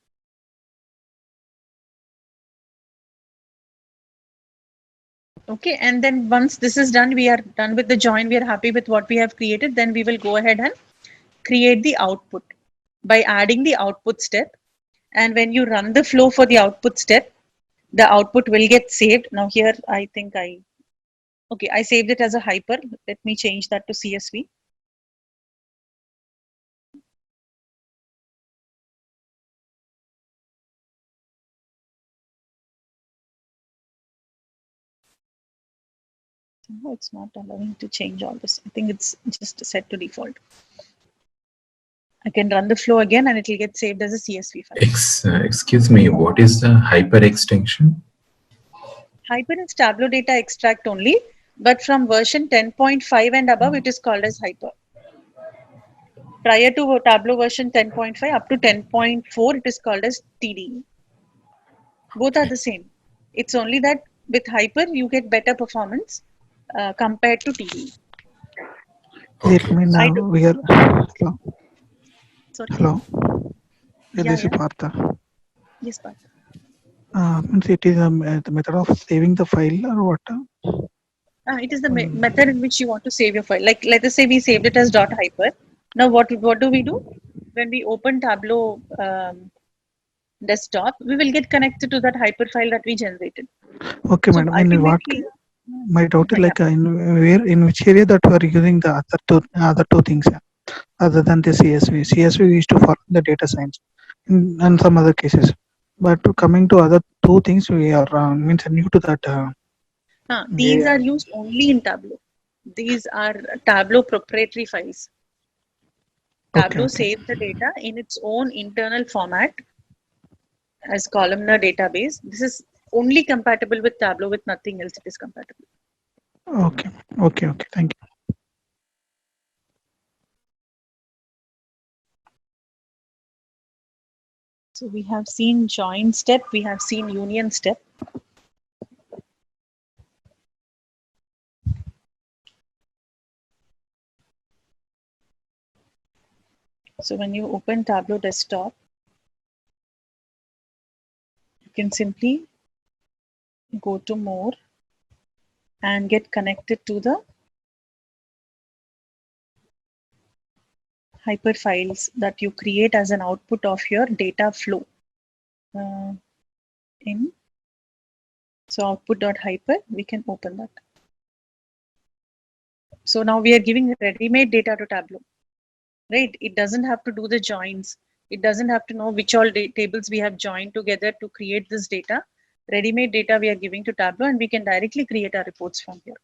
Okay, and then once this is done, we are done with the join, we are happy with what we have created, then we will go ahead and create the output by adding the output step. And when you run the flow for the output step, the output will get saved. Now here, I think I saved it as a hyper. Let me change that to CSV. No, it's not allowing to change all this. I think it's just set to default. I can run the flow again and it will get saved as a CSV file. Excuse me, what is the hyper extension? Hyper is Tableau data extract only, but from version 10.5 and above, it is called as hyper. Prior to Tableau version 10.5 up to 10.4, it is called as TD. Both are the same. It's only that with hyper, you get better performance compared to TD. It means we are. Hello. Sorry. Hello. Yeah, This is yeah. Partha. Yes, Partha. Means it is the method of saving the file or what? It is the method in which you want to save your file. Like let us say we saved it as .hyper. Now what do we do? When we open Tableau desktop, we will get connected to that hyper file that we generated. Okay, So madam. In what? ultimately, My doubt is Yeah. like in which area that we are using the other two things other than the CSV. CSV we used to follow the data science in some other cases, but coming to other two things we are means new to that These area. are used only in Tableau. These are Tableau proprietary files. Okay, Tableau okay, saves the data in its own internal format as columnar database. This is only compatible with Tableau, with nothing else it is compatible. okay, okay, okay. Thank you. So we have seen join step, we have seen union step. So when you open Tableau desktop, you can simply go to more and get connected to the hyper files that you create as an output of your data flow. So output.hyper, we can open that. So now we are giving ready-made data to Tableau, right? It doesn't have to do the joins. It doesn't have to know which all tables we have joined together to create this data. Ready-made data we are giving to Tableau, and we can directly create our reports from here.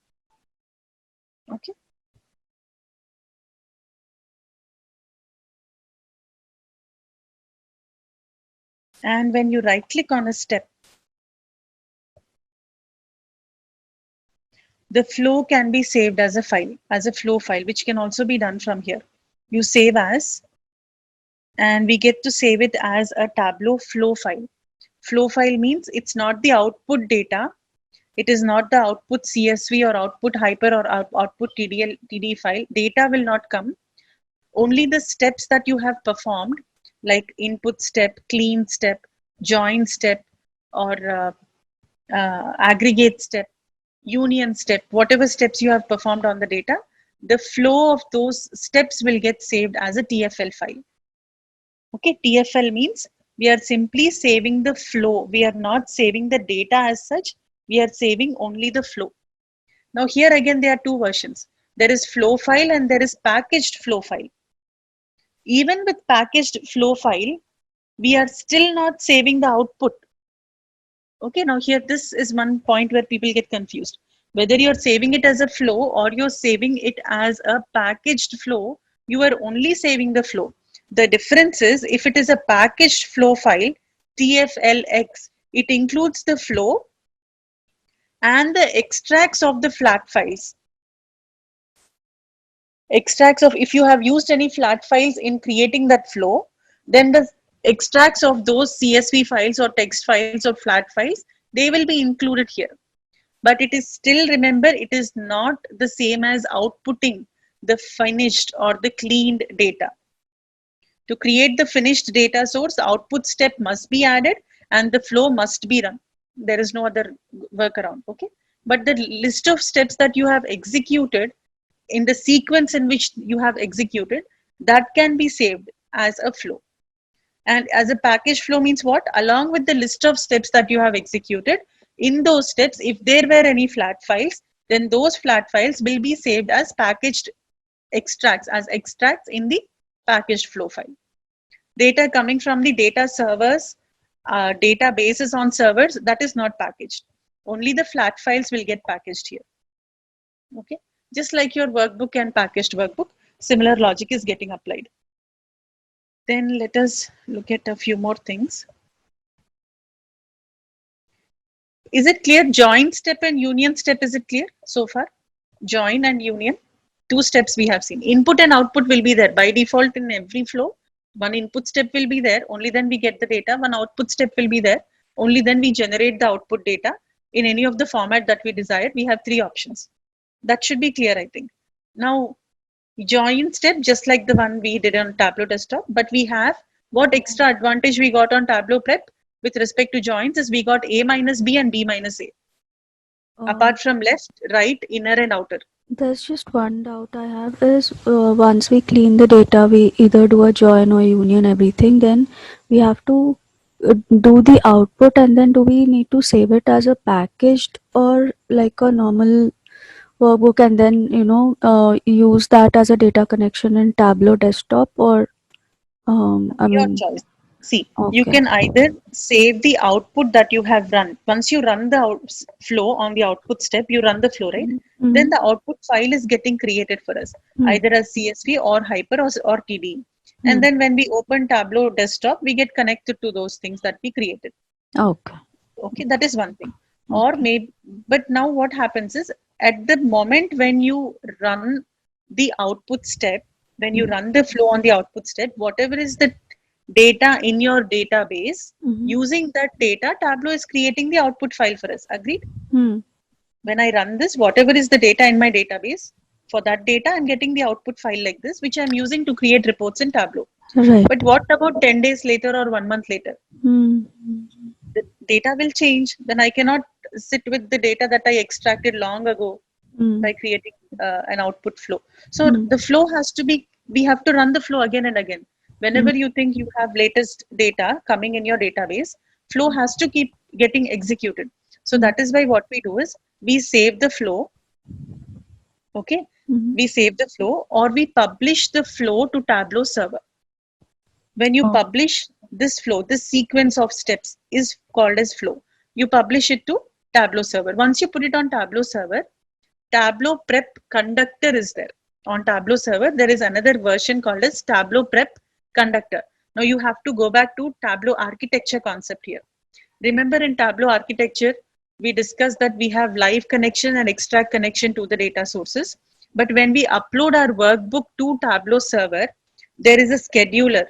Okay. And when you right click on a step, the flow can be saved as a file, as a flow file, which can also be done from here. You save as, and we get to save it as a Tableau flow file. Flow file means it's not the output data. It is not the output CSV or output hyper or output TD file. Data will not come. Only the steps that you have performed, like input step, clean step, join step, or aggregate step, union step, whatever steps you have performed on the data, the flow of those steps will get saved as a TFL file. Okay, TFL means we are simply saving the flow. We are not saving the data as such. We are saving only the flow. Now here again there are two versions. There is flow file and there is packaged flow file. Even with packaged flow file, we are still not saving the output. Okay, now here this is one point where people get confused. Whether you're saving it as a flow or you're saving it as a packaged flow, you are only saving the flow. The difference is if it is a packaged flow file, TFLX, it includes the flow and the extracts of the flat files. Extracts of, if you have used any flat files in creating that flow, then the extracts of those CSV files or text files or flat files, they will be included here. But it is still, remember, it is not the same as outputting the finished or the cleaned data. To create the finished data source, output step must be added and the flow must be run. There is no other workaround, okay? But the list of steps that you have executed in the sequence in which you have executed, that can be saved as a flow. And as a package flow means what? Along with the list of steps that you have executed, in those steps, if there were any flat files, then those flat files will be saved as packaged extracts, as extracts in the packaged flow file. Data coming from the data servers, databases on servers, that is not packaged. Only the flat files will get packaged here. Okay, just like your workbook and packaged workbook, similar logic is getting applied. Then let us look at a few more things. Is it clear? Join step and union step, is it clear so far? Join and union, two steps we have seen. Input and output will be there by default in every flow. One input step will be there, only then we get the data. One output step will be there, only then we generate the output data in any of the format that we desire. We have three options. That should be clear, I think. Now, join step, just like the one we did on Tableau desktop, but we have what extra advantage we got on Tableau prep with respect to joins is we got A minus B and B minus A. Apart from left, right, inner and outer. There's just one doubt I have is once we clean the data, we either do a join or union everything, then we have to do the output and then do we need to save it as a packaged or like a normal workbook and then use that as a data connection in Tableau desktop or I Your mean choice. See, you okay. can either save the output that you have run. Once you run the flow on the output step, you run the flow, right? Then Mm-hmm. the output file is getting created for us, either as CSV or Hyper or TD. And then when we open Tableau desktop, we get connected to those things that we created. Okay. Okay, that is one thing. Or Okay. maybe, but now what happens is at the moment when you run the output step, when you run the flow on the output step, whatever is the data in your database, Mm-hmm. using that data, Tableau is creating the output file for us. Agreed? Hmm. When I run this, whatever is the data in my database, for that data, I'm getting the output file like this, which I'm using to create reports in Tableau. Right. But what about 10 days later or 1 month later? Hmm. The data will change. Then I cannot sit with the data that I extracted long ago Hmm. by creating an output flow. So Hmm. the flow has to be, we have to run the flow again and again. Hmm. Whenever you think you have latest data coming in your database, flow has to keep getting executed. So Hmm. that is why what we do is we save the flow. Okay. Hmm. We save the flow or we publish the flow to Tableau server. When you Oh. publish this flow, this sequence of steps is called as flow. You publish it to Tableau server. Once you put it on Tableau server, Tableau Prep Conductor is there. On Tableau server, there is another version called as Tableau Prep Conductor. Now you have to go back to Tableau architecture concept here. Remember in Tableau architecture, we discussed that we have live connection and extract connection to the data sources. But when we upload our workbook to Tableau server, there is a scheduler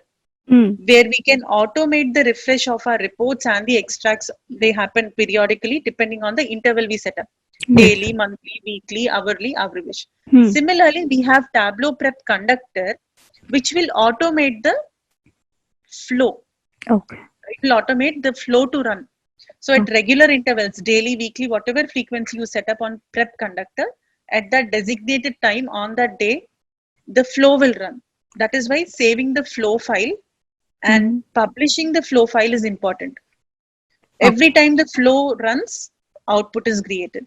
Hmm. where we can automate the refresh of our reports and the extracts. They happen periodically depending on the interval we set up: Yes. daily, monthly, weekly, hourly, average. Hmm. Similarly, we have Tableau Prep Conductor, which will automate the flow. Okay. It will automate the flow to run. So at regular intervals, daily, weekly, whatever frequency you set up on Prep Conductor, at that designated time on that day, the flow will run. That is why saving the flow file and Hmm. publishing the flow file is important. Okay. Every time the flow runs, output is created.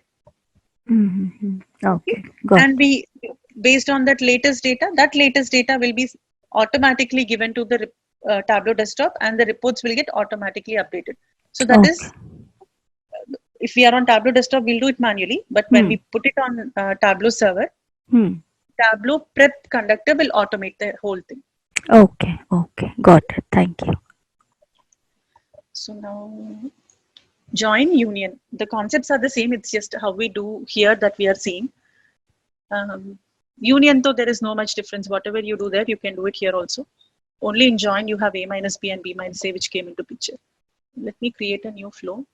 Mm-hmm. Okay. Okay. Got. And we, based on that latest data will be automatically given to the Tableau desktop and the reports will get automatically updated. So that Okay. is, if we are on Tableau desktop, we'll do it manually. But when Hmm. we put it on Tableau server, Hmm. Tableau Prep Conductor will automate the whole thing. Okay. Okay. Got it. Thank you. So now join union. The concepts are the same. It's just how we do here that we are seeing. Union, though, there is no much difference. Whatever you do there, you can do it here also. Only in join, you have A minus B and B minus A, which came into picture. Let me create a new flow.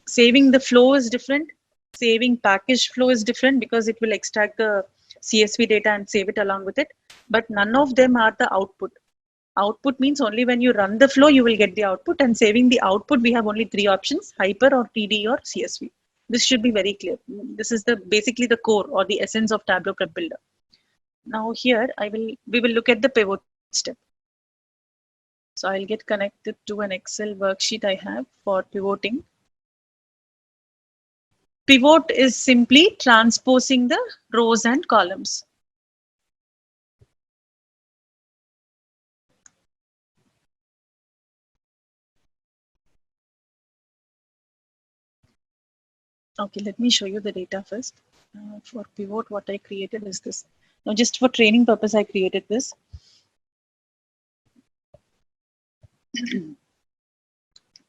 Saving the flow is different. Saving package flow is different because it will extract the CSV data and save it along with it. But none of them are the output. Output means only when you run the flow, you will get the output. And saving the output, we have only three options: Hyper or TD or CSV. This should be very clear. This is the basically the core or the essence of Tableau Prep Builder. Now here we will look at the pivot step. So I'll get connected to an Excel worksheet I have for pivoting. Pivot is simply transposing the rows and columns. Okay, let me show you the data first. For pivot, what I created is this. Now, just for training purpose, I created this.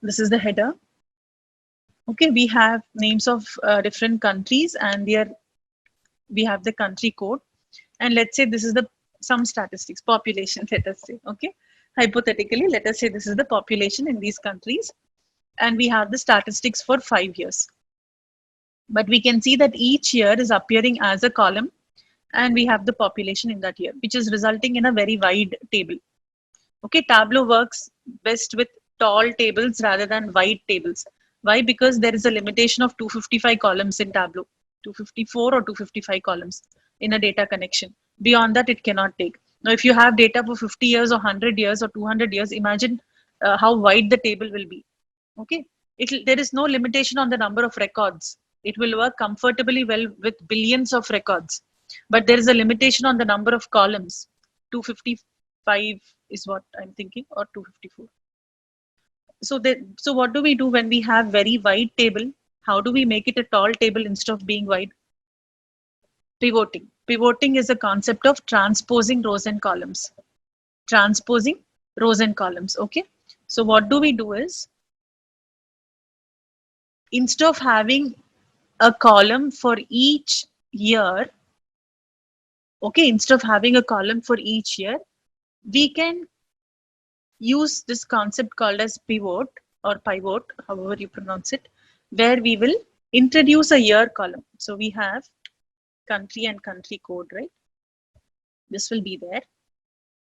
This is the header. Okay, we have names of different countries and we have the country code. And let's say this is the some statistics, population, let us say, okay. Hypothetically, let us say this is the population in these countries and we have the statistics for 5 years. But we can see that each year is appearing as a column and we have the population in that year, which is resulting in a very wide table. Okay, Tableau works best with tall tables rather than wide tables. Why? Because there is a limitation of 255 columns in Tableau, 254 or 255 columns in a data connection. Beyond that, it cannot take. Now, if you have data for 50 years or 100 years or 200 years, imagine how wide the table will be. Okay, there is no limitation on the number of records. It will work comfortably well with billions of records, but there is a limitation on the number of columns. 255 is what I'm thinking, or 254. So what do we do when we have very wide table? How do we make it a tall table instead of being wide? Pivoting. Pivoting is a concept of transposing rows and columns. Transposing rows and columns. Okay. So what do we do is, instead of having a column for each year, okay, instead of having a column for each year, we can use this concept called as pivot or pivot, however you pronounce it, where we will introduce a year column. So we have country and country code, right? This will be there.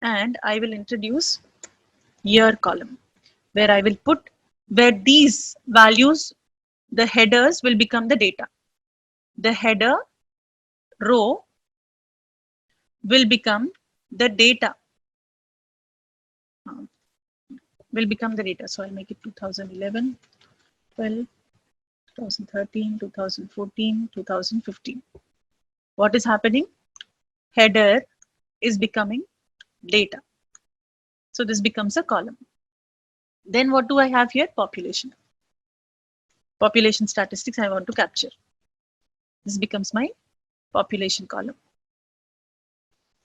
And I will introduce year column, where I will put, where these values, the headers will become the data. The header row will become the data. Will become the data. So I'll make it 2011, 12, 2013, 2014, 2015. What is happening? Header is becoming data. So this becomes a column. Then what do I have here? Population. Population statistics I want to capture. This becomes my population column.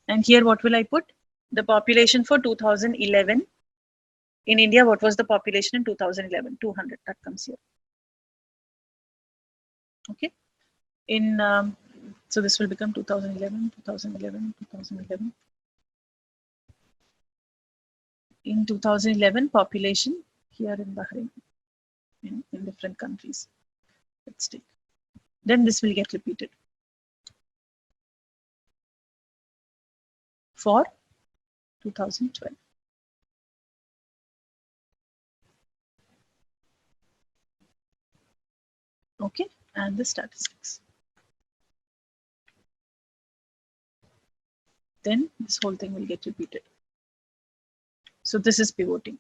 And here what will I put? The population for 2011. In India, what was the population in 2011? 200. That comes here. Okay. So this will become 2011, 2011, 2011. In 2011, population here in Bahrain, in different countries. Let's take. Then this will get repeated for 2012. Okay, and the statistics. Then this whole thing will get repeated. So this is pivoting.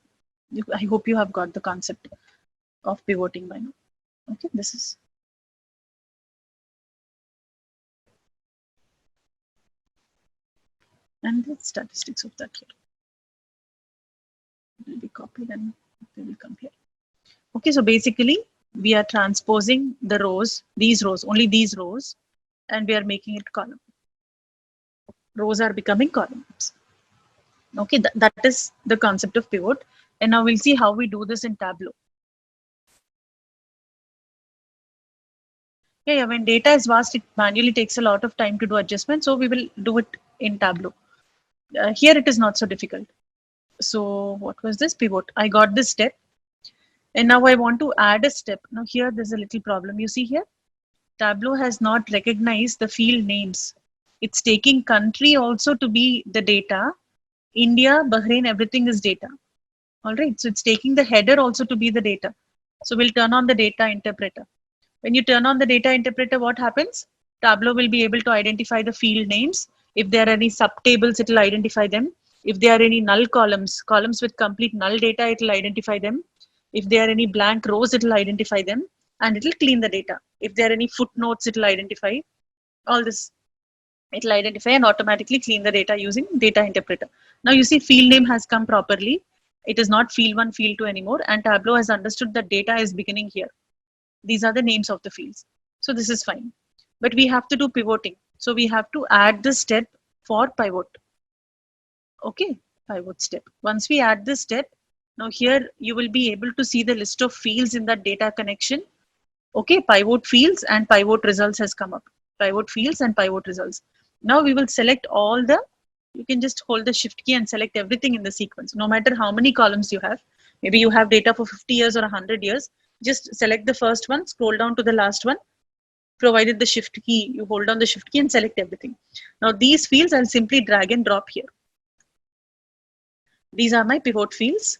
I hope you have got the concept of pivoting by now. Okay, this is. And the statistics of that here. It will be copied and they will come here. Okay, so basically we are transposing the rows, these rows, only these rows, and we are making it column. Rows are becoming columns. Okay, that is the concept of pivot. And now we'll see how we do this in Tableau. Yeah, when data is vast, it manually takes a lot of time to do adjustments. So we will do it in Tableau. Here it is not so difficult. So what was this? Pivot. I got this step. And now I want to add a step. Now here there's a little problem. You see here, Tableau has not recognized the field names. It's taking country also to be the data. India, Bahrain, everything is data. All right. So it's taking the header also to be the data. So we'll turn on the data interpreter. When you turn on the data interpreter, what happens? Tableau will be able to identify the field names. If there are any subtables, it will identify them. If there are any null columns, columns with complete null data, it will identify them. If there are any blank rows, it will identify them and it will clean the data. If there are any footnotes, it will identify all this. It will identify and automatically clean the data using data interpreter. Now you see field name has come properly. It is not field 1, field 2 anymore, and Tableau has understood that data is beginning here. These are the names of the fields. So this is fine. But we have to do pivoting. So we have to add the step for pivot. Okay, pivot step. Once we add this step, now here you will be able to see the list of fields in that data connection. Okay, pivot fields and pivot results has come up. Pivot fields and pivot results. Now we will select all the, you can just hold the shift key and select everything in the sequence, no matter how many columns you have. Maybe you have data for 50 years or 100 years. Just select the first one, scroll down to the last one. Provided the shift key, you hold down the shift key and select everything. Now these fields I'll simply drag and drop here. These are my pivot fields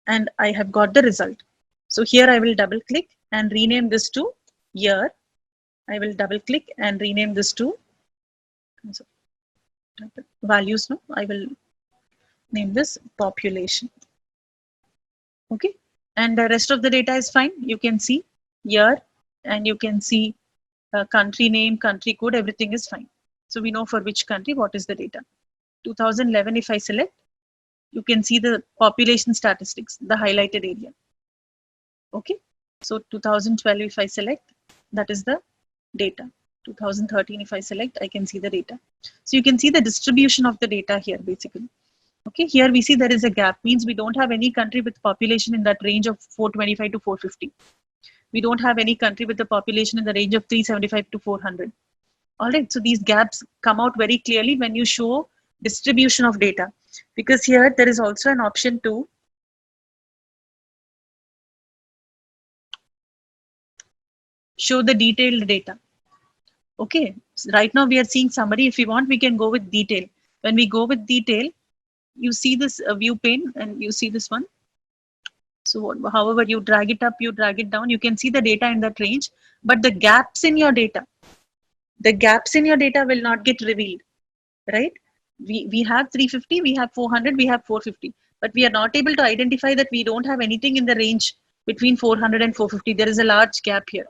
and I have got the result. So here I will double click and rename this to year. I will double click and rename this to values. No, I will name this population. Okay, and the rest of the data is fine. You can see year, and you can see country name, country code, everything is fine. So we know for which country what is the data. 2011, if I select, you can see the population statistics, the highlighted area. Okay, so 2012, if I select, that is the data. 2013, if I select, I can see the data. So you can see the distribution of the data here basically. Okay, here we see there is a gap, means we don't have any country with population in that range of 425 to 450. We don't have any country with the population in the range of 375 to 400. All right, so these gaps come out very clearly when you show distribution of data, because here there is also an option to show the detailed data. Okay, so right now we are seeing summary. If we want, we can go with detail. When we go with detail, you see this view pane and you see this one. So however you drag it up, you drag it down, you can see the data in that range, but the gaps in your data will not get revealed, right? We have 350, we have 400, we have 450, but we are not able to identify that we don't have anything in the range between 400 and 450. There is a large gap here.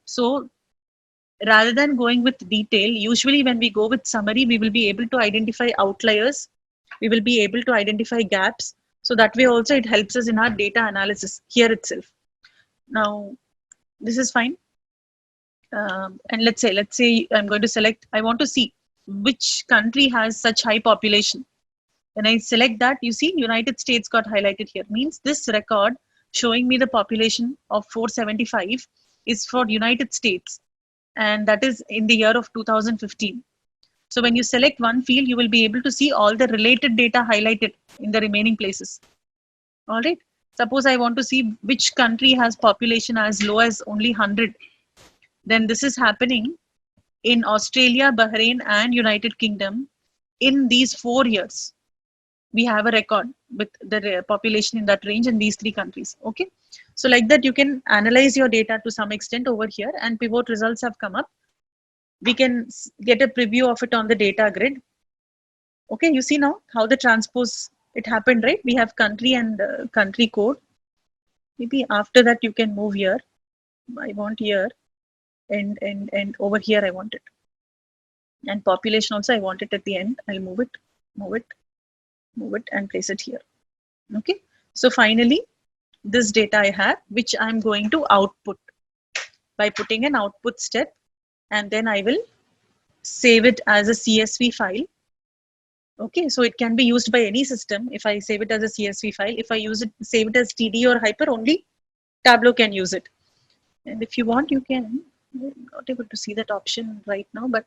So rather than going with detail, usually when we go with summary, we will be able to identify outliers. We will be able to identify gaps. So that way also it helps us in our data analysis here itself. Now, this is fine. And let's say I'm going to select, I want to see which country has such high population. When I select that, you see United States got highlighted here. Means this record showing me the population of 475 is for United States. And that is in the year of 2015. So when you select one field, you will be able to see all the related data highlighted in the remaining places. All right. Suppose I want to see which country has population as low as only 100. Then this is happening in Australia, Bahrain, and United Kingdom in these 4 years. We have a record with the population in that range in these 3 countries. Okay. So like that, you can analyze your data to some extent over here, and pivot results have come up. We can get a preview of it on the data grid. Okay, you see now how the transpose, it happened, right? We have country and country code. Maybe after that you can move here. I want here, and over here I want it. And population also I want it at the end. I'll move it, and place it here. Okay, so finally this data I have, which I'm going to output by putting an output step, and then I will save it as a CSV file. Okay, so it can be used by any system. If I save it as a CSV file, if I save it as TD or Hyper, only Tableau can use it. And if you want, you can. I'm not able to see that option right now, but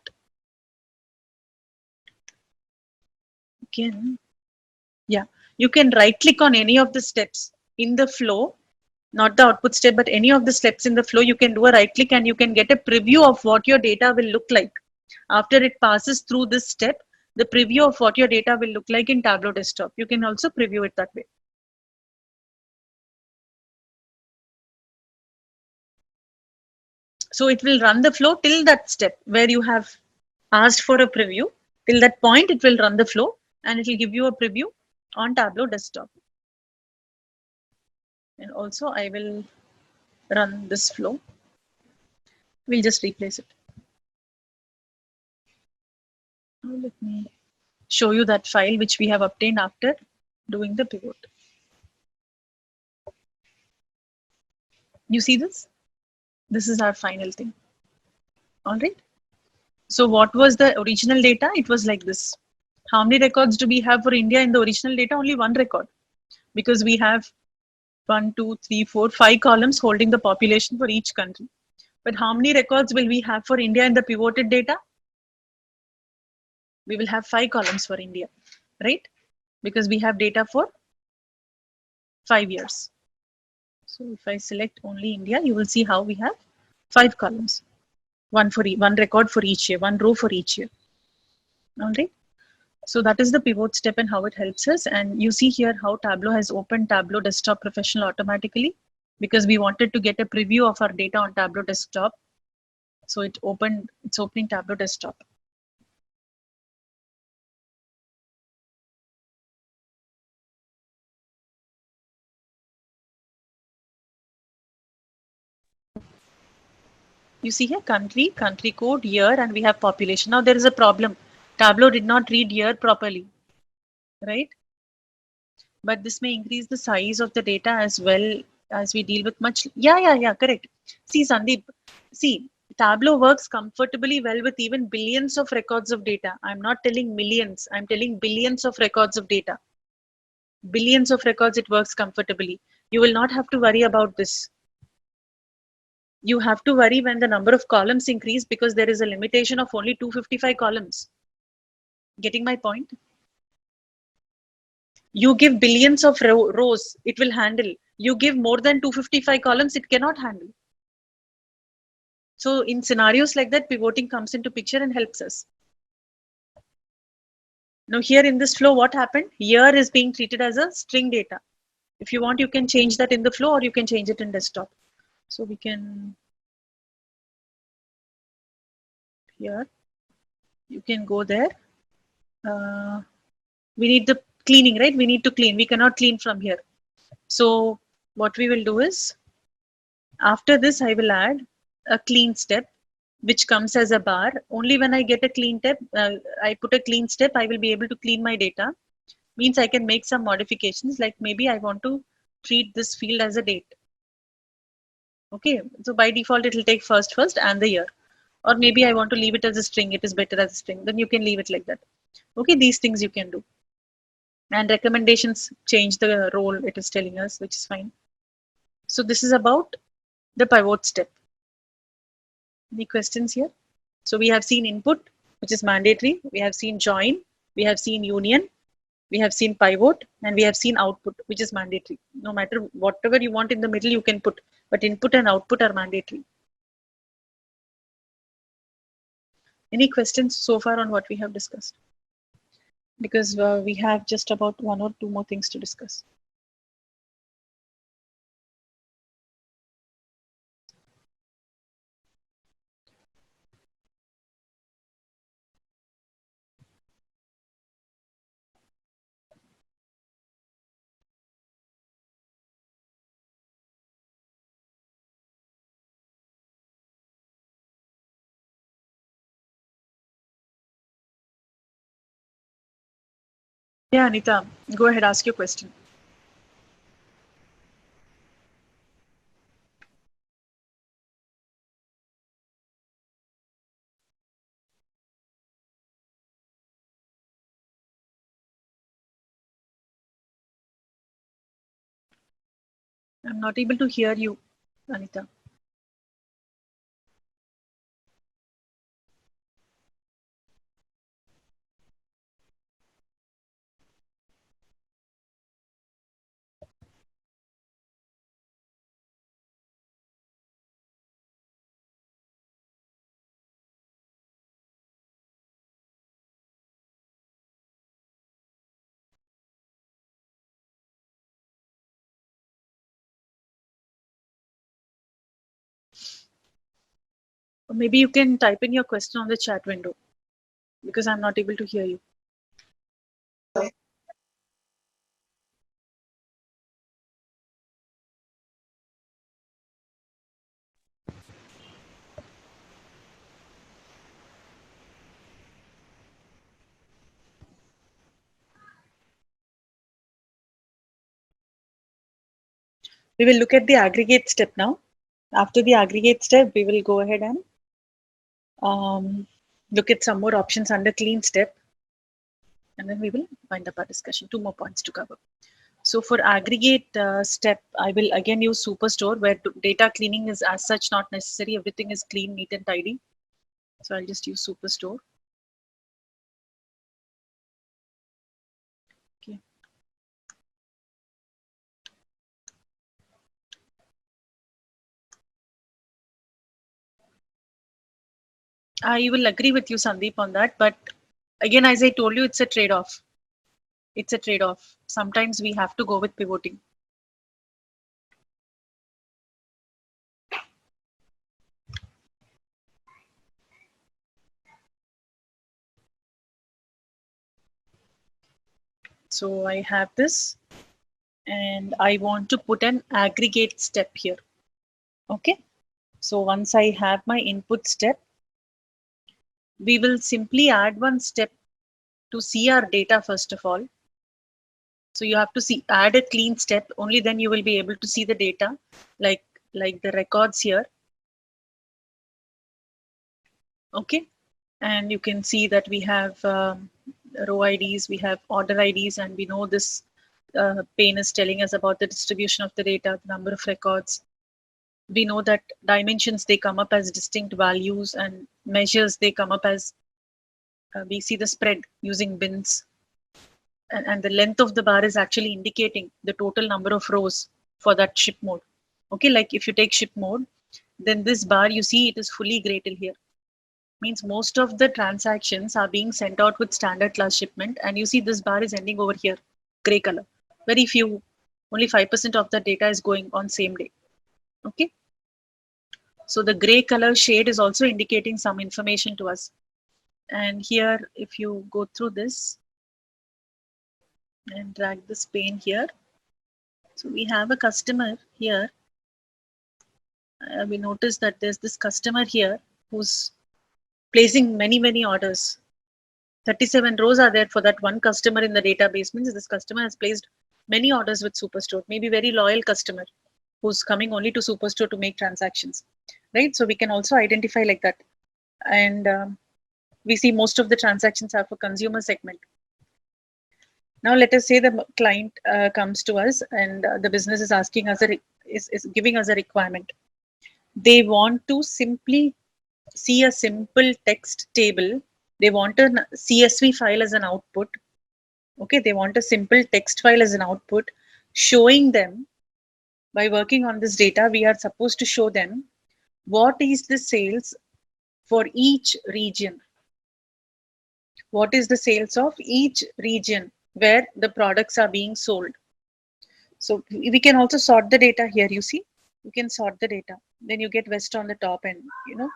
you can. Yeah, you can right click on any of the steps in the flow, not the output step, but any of the steps in the flow. You can do a right click and you can get a preview of what your data will look like after it passes through this step. The preview of what your data will look like in Tableau Desktop. You can also preview it that way. So it will run the flow till that step where you have asked for a preview. Till that point, it will run the flow and it will give you a preview on Tableau Desktop. And also I will run this flow. We'll just replace it. Now let me show you that file which we have obtained after doing the pivot. You see this? This is our final thing. All right. So what was the original data? It was like this. How many records do we have for India in the original data? Only one record, because we have 1, 2, 3, 4, 5 columns holding the population for each country. But how many records will we have for India in the pivoted data? We will have 5 columns for India, right? Because we have data for 5 years. So if I select only India, you will see how we have 5 columns. One record for each year, 1 row for each year. All right. So that is the pivot step and how it helps us. And you see here how Tableau has opened Tableau Desktop Professional automatically, because we wanted to get a preview of our data on Tableau Desktop. So it's opening Tableau Desktop. You see here, country, country code, year, and we have population. Now there is a problem. Tableau did not read year properly, right? But this may increase the size of the data as well as we deal with much. Yeah, correct. See, Sandeep, see, Tableau works comfortably well with even billions of records of data. I'm not telling millions, I'm telling billions of records of data. Billions of records, it works comfortably. You will not have to worry about this. You have to worry when the number of columns increase because there is a limitation of only 255 columns. Getting my point? You give billions of rows, it will handle. You give more than 255 columns, it cannot handle. So in scenarios like that, pivoting comes into picture and helps us. Now here in this flow, what happened? Year is being treated as a string data. If you want, you can change that in the flow or you can change it in desktop. So we can, here, you can go there. We need the cleaning, right? We need to clean. We cannot clean from here. So what we will do is, after this, I will add a clean step, which comes as a bar. Only when I get a clean step, I put a clean step, I will be able to clean my data. Means I can make some modifications, like maybe I want to treat this field as a date. Okay, so by default, it will take first and the year. Or maybe I want to leave it as a string, it is better as a string, then you can leave it like that. Okay, these things you can do. And recommendations change the role it is telling us, which is fine. So this is about the pivot step. Any questions here? So we have seen input, which is mandatory. We have seen join. We have seen union. We have seen pivot, and we have seen output, which is mandatory. No matter whatever you want in the middle, you can put, but input and output are mandatory. Any questions so far on what we have discussed? Because we have just about 1 or 2 more things to discuss. Yeah, Anita, go ahead, ask your question. I'm not able to hear you, Anita. Or maybe you can type in your question on the chat window because I'm not able to hear you. We will look at the aggregate step now. After the aggregate step, we will go ahead and look at some more options under clean step. And then we will wind up our discussion. 2 more points to cover. So for aggregate step, I will again use Superstore where data cleaning is as such not necessary. Everything is clean, neat and tidy. So I'll just use Superstore. Okay. I will agree with you, Sandeep, on that. But again, as I told you, it's a trade-off. It's a trade-off. Sometimes we have to go with pivoting. So I have this and I want to put an aggregate step here. Okay. So once I have my input step, we will simply add one step to see our data first of all. So you have to add a clean step, only then you will be able to see the data, like the records here. Okay, and you can see that we have row IDs, we have order IDs, and we know this pane is telling us about the distribution of the data, the number of records. We know that dimensions, they come up as distinct values, and measures, they come up as, we see the spread using bins. And the length of the bar is actually indicating the total number of rows for that ship mode. Okay, like if you take ship mode, then this bar, you see it is fully gray till here. Means most of the transactions are being sent out with standard class shipment, and you see this bar is ending over here, gray color. Very few, only 5% of the data is going on same day. Okay, so the gray color shade is also indicating some information to us. And here, if you go through this and drag this pane here, so we have a customer here. We notice that there's this customer here who's placing many orders. 37 rows are there for that one customer in the database. Means this customer has placed many orders with Superstore, maybe very loyal customer who's coming only to Superstore to make transactions, right? So we can also identify like that. And we see most of the transactions are for consumer segment. Now let us say the client comes to us, and the business is asking us, is giving us a requirement. They want to simply see a simple text table. They want a CSV file as an output. Okay, they want a simple text file as an output, showing them, by working on this data, we are supposed to show them what is the sales for each region. What is the sales of each region where the products are being sold. So we can also sort the data here. You see, you can sort the data. Then you get West on the top, and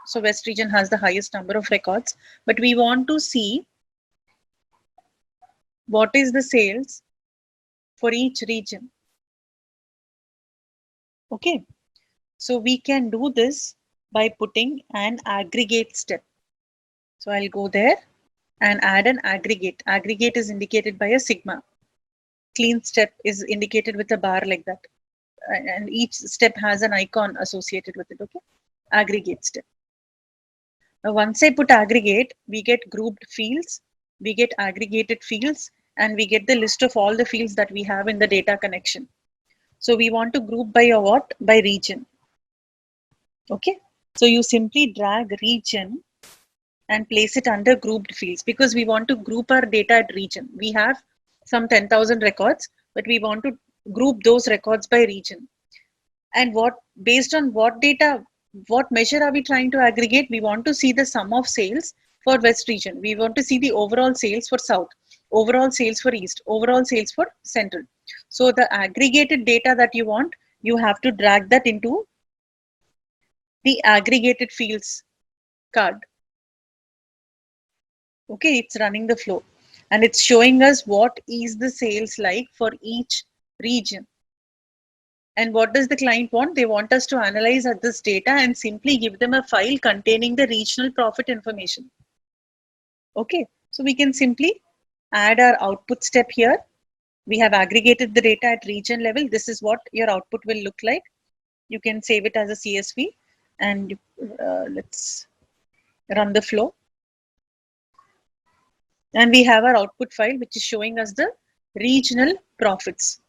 so West region has the highest number of records, but we want to see what is the sales for each region. Okay, so we can do this by putting an aggregate step. So I'll go there and add an aggregate. Aggregate is indicated by a sigma. Clean step is indicated with a bar like that. And each step has an icon associated with it. Okay, aggregate step. Now once I put aggregate, we get grouped fields, we get aggregated fields, and we get the list of all the fields that we have in the data connection. So we want to group by a what? By region. Okay, so you simply drag region and place it under grouped fields, because we want to group our data at region. We have some 10,000 records, but we want to group those records by region. And based on what data, what measure are we trying to aggregate? We want to see the sum of sales for West region. We want to see the overall sales for South, overall sales for East, overall sales for Central. So the aggregated data that you want, you have to drag that into the aggregated fields card. Okay, it's running the flow, and it's showing us what is the sales like for each region. And what does the client want? They want us to analyze this data and simply give them a file containing the regional profit information. Okay, so we can simply add our output step here. We have aggregated the data at region level. This is what your output will look like. You can save it as a CSV, and let's run the flow. And we have our output file, which is showing us the regional profits.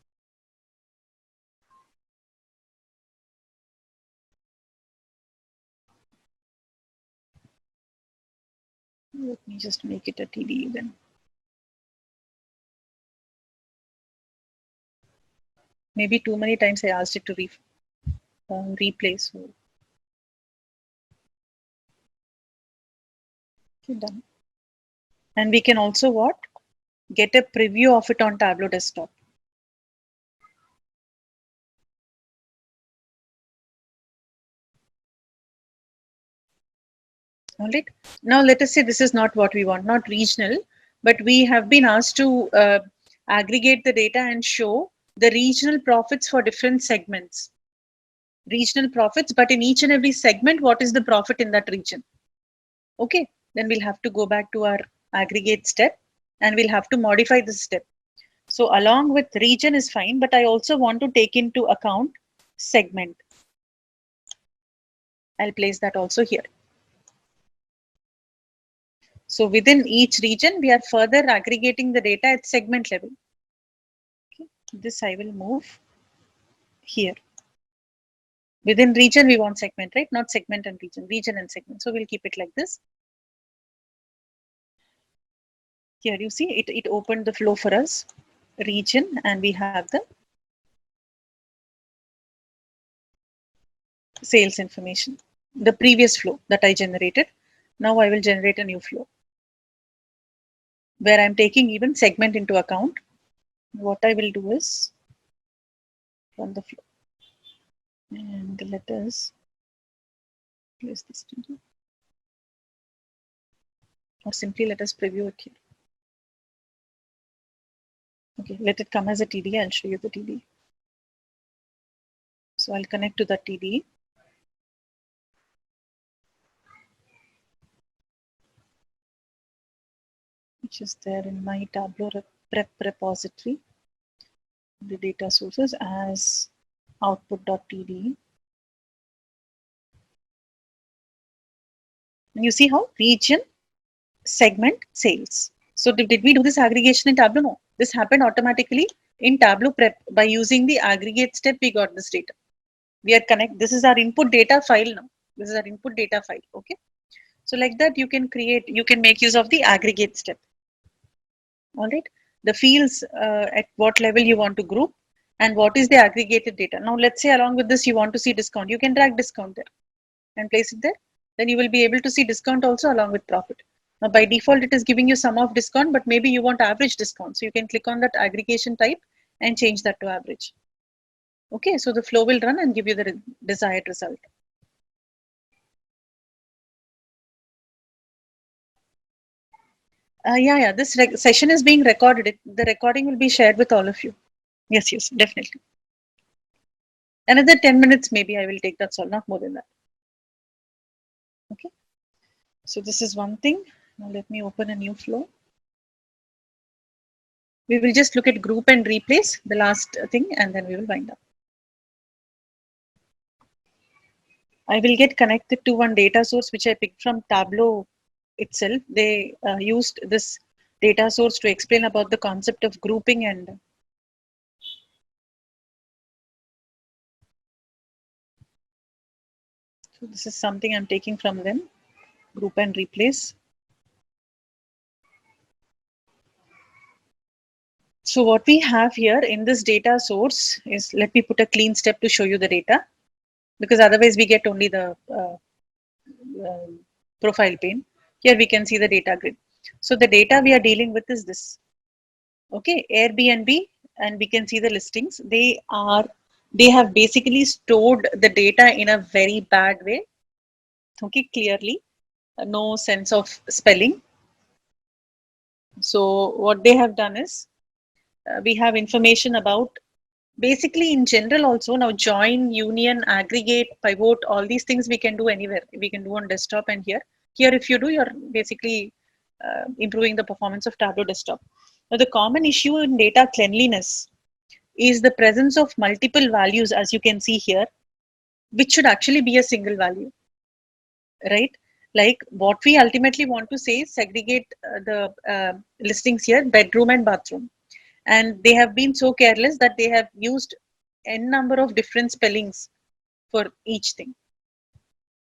Let me just make it a TD then. Maybe too many times I asked it to replay. So okay, done. And we can also what? Get a preview of it on Tableau desktop. All right. Now let us say this is not what we want, not regional, but we have been asked to aggregate the data and show the regional profits for different segments. regional profits, but in each and every segment, what is the profit in that region? Okay, then we'll have to go back to our aggregate step and we'll have to modify this step. So along with region is fine, but I also want to take into account segment. I'll place that also here. So within each region, we are further aggregating the data at segment level. Okay. This I will move here. Within region, we want segment, right? Not segment and region and segment. So we'll keep it like this. Here you see it opened the flow for us, region, and we have the sales information, the previous flow that I generated. Now I will generate a new flow where I'm taking even segment into account. What I will do is run the flow and let us place this TD, or simply let us preview it here. Okay, let it come as a TD. I'll show you the TD. So I'll connect to that TD. Which is there in my Tableau prep repository, the data sources as output.td. And you see how region, segment, sales. So did we do this aggregation in Tableau? No, this happened automatically in Tableau prep. By using the aggregate step, we got this data. We are this is our input data file now. This is our input data file, okay? So like that, you can make use of the aggregate step. All right, the fields at what level you want to group and what is the aggregated data. Now let's say along with this you want to see discount. You can drag discount there and place it there. Then you will be able to see discount also along with profit. Now by default it is giving you sum of discount, but maybe you want average discount. So you can click on that aggregation type and change that to average. Okay, so the flow will run and give you the desired result. Yeah, this session is being recorded. The recording will be shared with all of you. Yes, definitely. Another 10 minutes maybe I will take, that's all, not more than that. Okay, so this is one thing. Now let me open a new flow. We will just look at group and replace, the last thing, and then we will wind up. I will get connected to one data source which I picked from Tableau itself. They used this data source to explain about the concept of grouping, and so this is something I'm taking from them, group and replace. So what we have here in this data source is, let me put a clean step to show you the data, because otherwise we get only the profile pane. Here we can see the data grid. So the data we are dealing with is this. Okay, Airbnb, and we can see the listings. They have basically stored the data in a very bad way. Okay, clearly, no sense of spelling. So what they have done is, we have information about, basically in general also, now join, union, aggregate, pivot, all these things we can do anywhere. We can do on desktop and here. Here if you do, you're basically improving the performance of Tableau desktop. Now the common issue in data cleanliness is the presence of multiple values, as you can see here, which should actually be a single value, right? Like what we ultimately want to say is segregate the listings here, bedroom and bathroom. And they have been so careless that they have used n number of different spellings for each thing.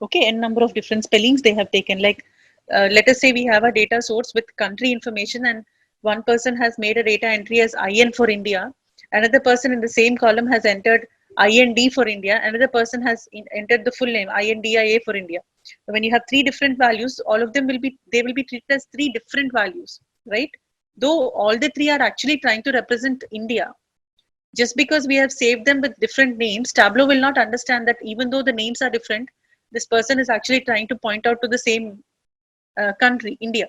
Okay, n number of different spellings they have taken. Like let us say we have a data source with country information, and one person has made a data entry as IN for India. Another person in the same column has entered IND for India. Another person has entered the full name INDIA for India. When you have three different values, all of them will be treated as three different values, right? Though all the three are actually trying to represent India. Just because we have saved them with different names, Tableau will not understand that even though the names are different, this person is actually trying to point out to the same country, India.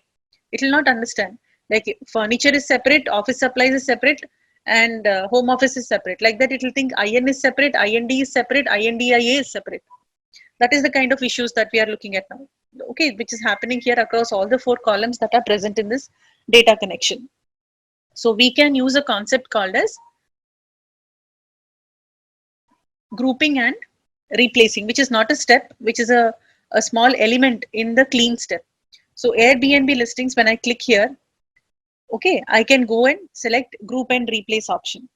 It will not understand. Like furniture is separate, office supplies is separate, and home office is separate. Like that, it will think IN is separate, IND is separate, INDIA is separate. That is the kind of issues that we are looking at now. Okay, which is happening here across all the 4 columns that are present in this data connection. So we can use a concept called as grouping and replacing, which is not a step, which is a small element in the clean step. So Airbnb listings, when I click here, okay, I can go and select group and replace option.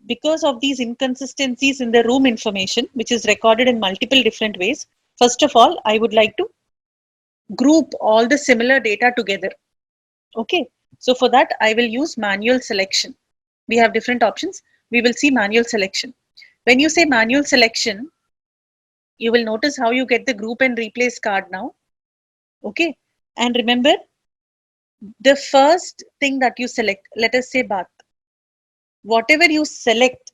Because of these inconsistencies in the room information, which is recorded in multiple different ways, first of all, I would like to group all the similar data together. Okay, so for that, I will use manual selection. We have different options. We will see manual selection. When you say manual selection, you will notice how you get the group and replace card now. Okay, and remember, the first thing that you select, let us say bath. Whatever you select,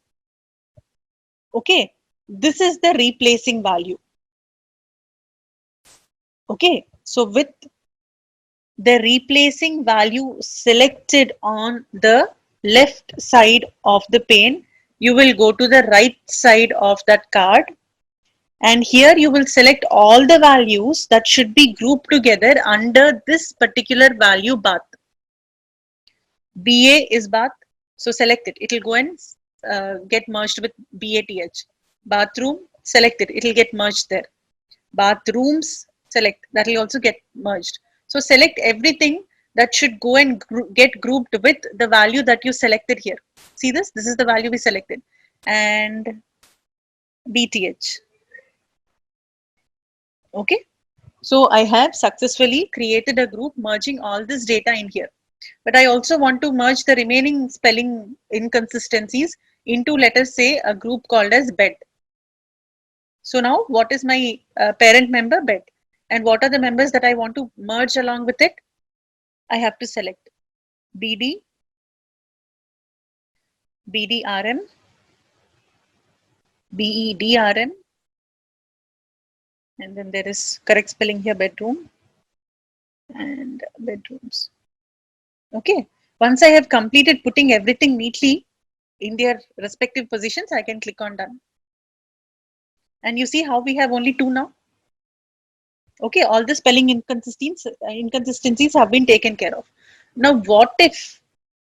okay, this is the replacing value. Okay, so with the replacing value selected on the left side of the pane, you will go to the right side of that card, and here you will select all the values that should be grouped together under this particular value bath. BA is bath, so select it. It will go and get merged with BATH. Bathroom, select it. It will get merged there. Bathrooms, select. That will also get merged. So select everything that should go and get grouped with the value that you selected here. See this? This is the value we selected. And BTH. Okay. So I have successfully created a group merging all this data in here. But I also want to merge the remaining spelling inconsistencies into, let us say, a group called as bed. So now what is my parent member? Bed. And what are the members that I want to merge along with it? I have to select BD, BDRM, BEDRM, and then there is correct spelling here, bedroom and bedrooms. Okay, once I have completed putting everything neatly in their respective positions, I can click on done. And you see how we have only 2 now. Okay, all the spelling inconsistencies have been taken care of. Now, what if,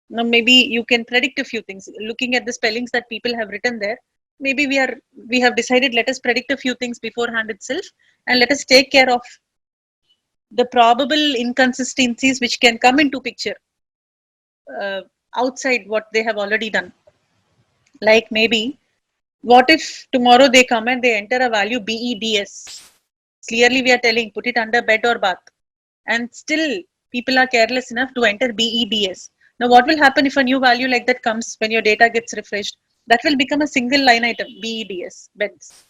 now maybe you can predict a few things. Looking at the spellings that people have written there, maybe we have decided, let us predict a few things beforehand itself, and let us take care of the probable inconsistencies which can come into picture outside what they have already done. Like maybe, what if tomorrow they come and they enter a value BEDS? Clearly we are telling put it under bed or bath, and still people are careless enough to enter BEDS. Now what will happen if a new value like that comes when your data gets refreshed? That will become a single line item, BEDS, beds,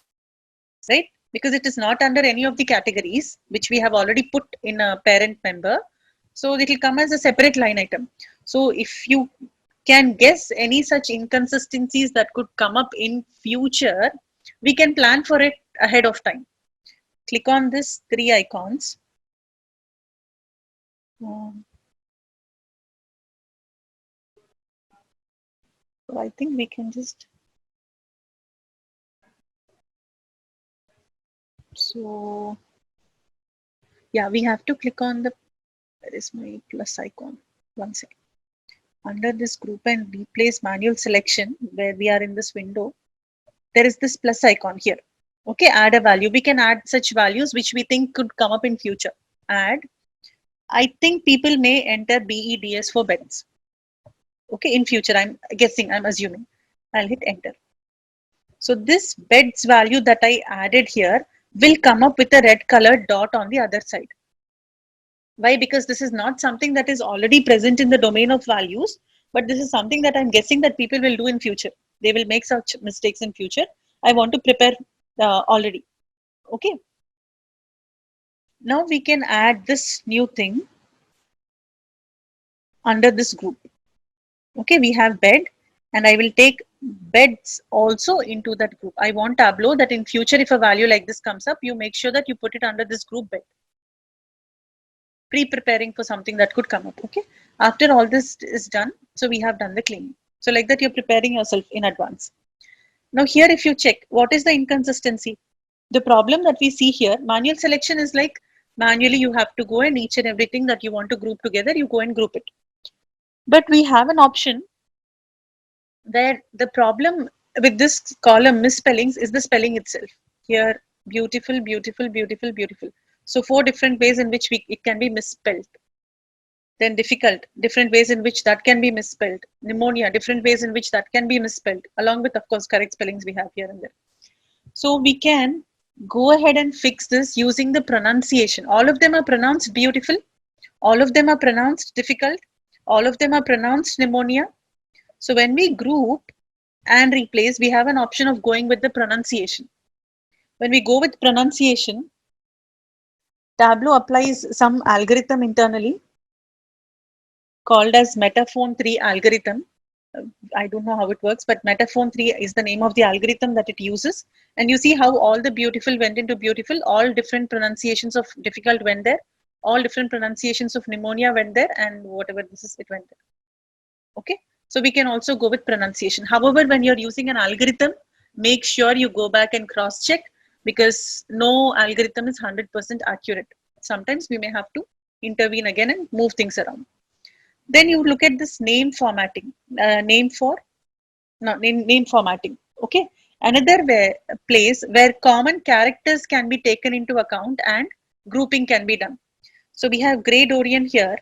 right? Because it is not under any of the categories which we have already put in a parent member. So it will come as a separate line item. So if you can guess any such inconsistencies that could come up in future, we can plan for it ahead of time. Click on this 3 icons. So I think we can just, so yeah, we have to click on the, where is my plus icon? One second. Under this group and replace manual selection, where we are in this window, there is this plus icon here. Okay, add a value. We can add such values which we think could come up in future. Add. I think people may enter BEDS for beds. Okay, in future, I'm guessing, I'm assuming. I'll hit enter. So this beds value that I added here will come up with a red colored dot on the other side. Why? Because this is not something that is already present in the domain of values, but this is something that I'm guessing that people will do in future. They will make such mistakes in future. I want to prepare already. Okay. Now we can add this new thing under this group. Okay, we have bed, and I will take beds also into that group. I want Tableau that in future, if a value like this comes up, you make sure that you put it under this group bed. Pre-preparing for something that could come up. Okay. After all this is done, so we have done the cleaning. So like that, you're preparing yourself in advance. Now here, if you check, what is the inconsistency? The problem that we see here, manual selection is like manually you have to go and each and everything that you want to group together, you go and group it. But we have an option where the problem with this column misspellings is the spelling itself. Here, beautiful, beautiful, beautiful, beautiful. So 4 different ways in which it can be misspelled. Then difficult, different ways in which that can be misspelled. Pneumonia, different ways in which that can be misspelled, along with, of course, correct spellings we have here and there. So we can go ahead and fix this using the pronunciation. All of them are pronounced beautiful. All of them are pronounced difficult. All of them are pronounced pneumonia. So when we group and replace, we have an option of going with the pronunciation. When we go with pronunciation, Tableau applies some algorithm internally called as Metaphone 3 algorithm. I don't know how it works, but Metaphone 3 is the name of the algorithm that it uses. And you see how all the beautiful went into beautiful, all different pronunciations of difficult went there, all different pronunciations of pneumonia went there, and whatever this is, it went there. Okay, so we can also go with pronunciation. However, when you're using an algorithm, make sure you go back and cross check, because no algorithm is 100% accurate. Sometimes we may have to intervene again and move things around. Then you look at this name formatting, name formatting. Okay, another place where common characters can be taken into account and grouping can be done. So we have Grey Dorian here,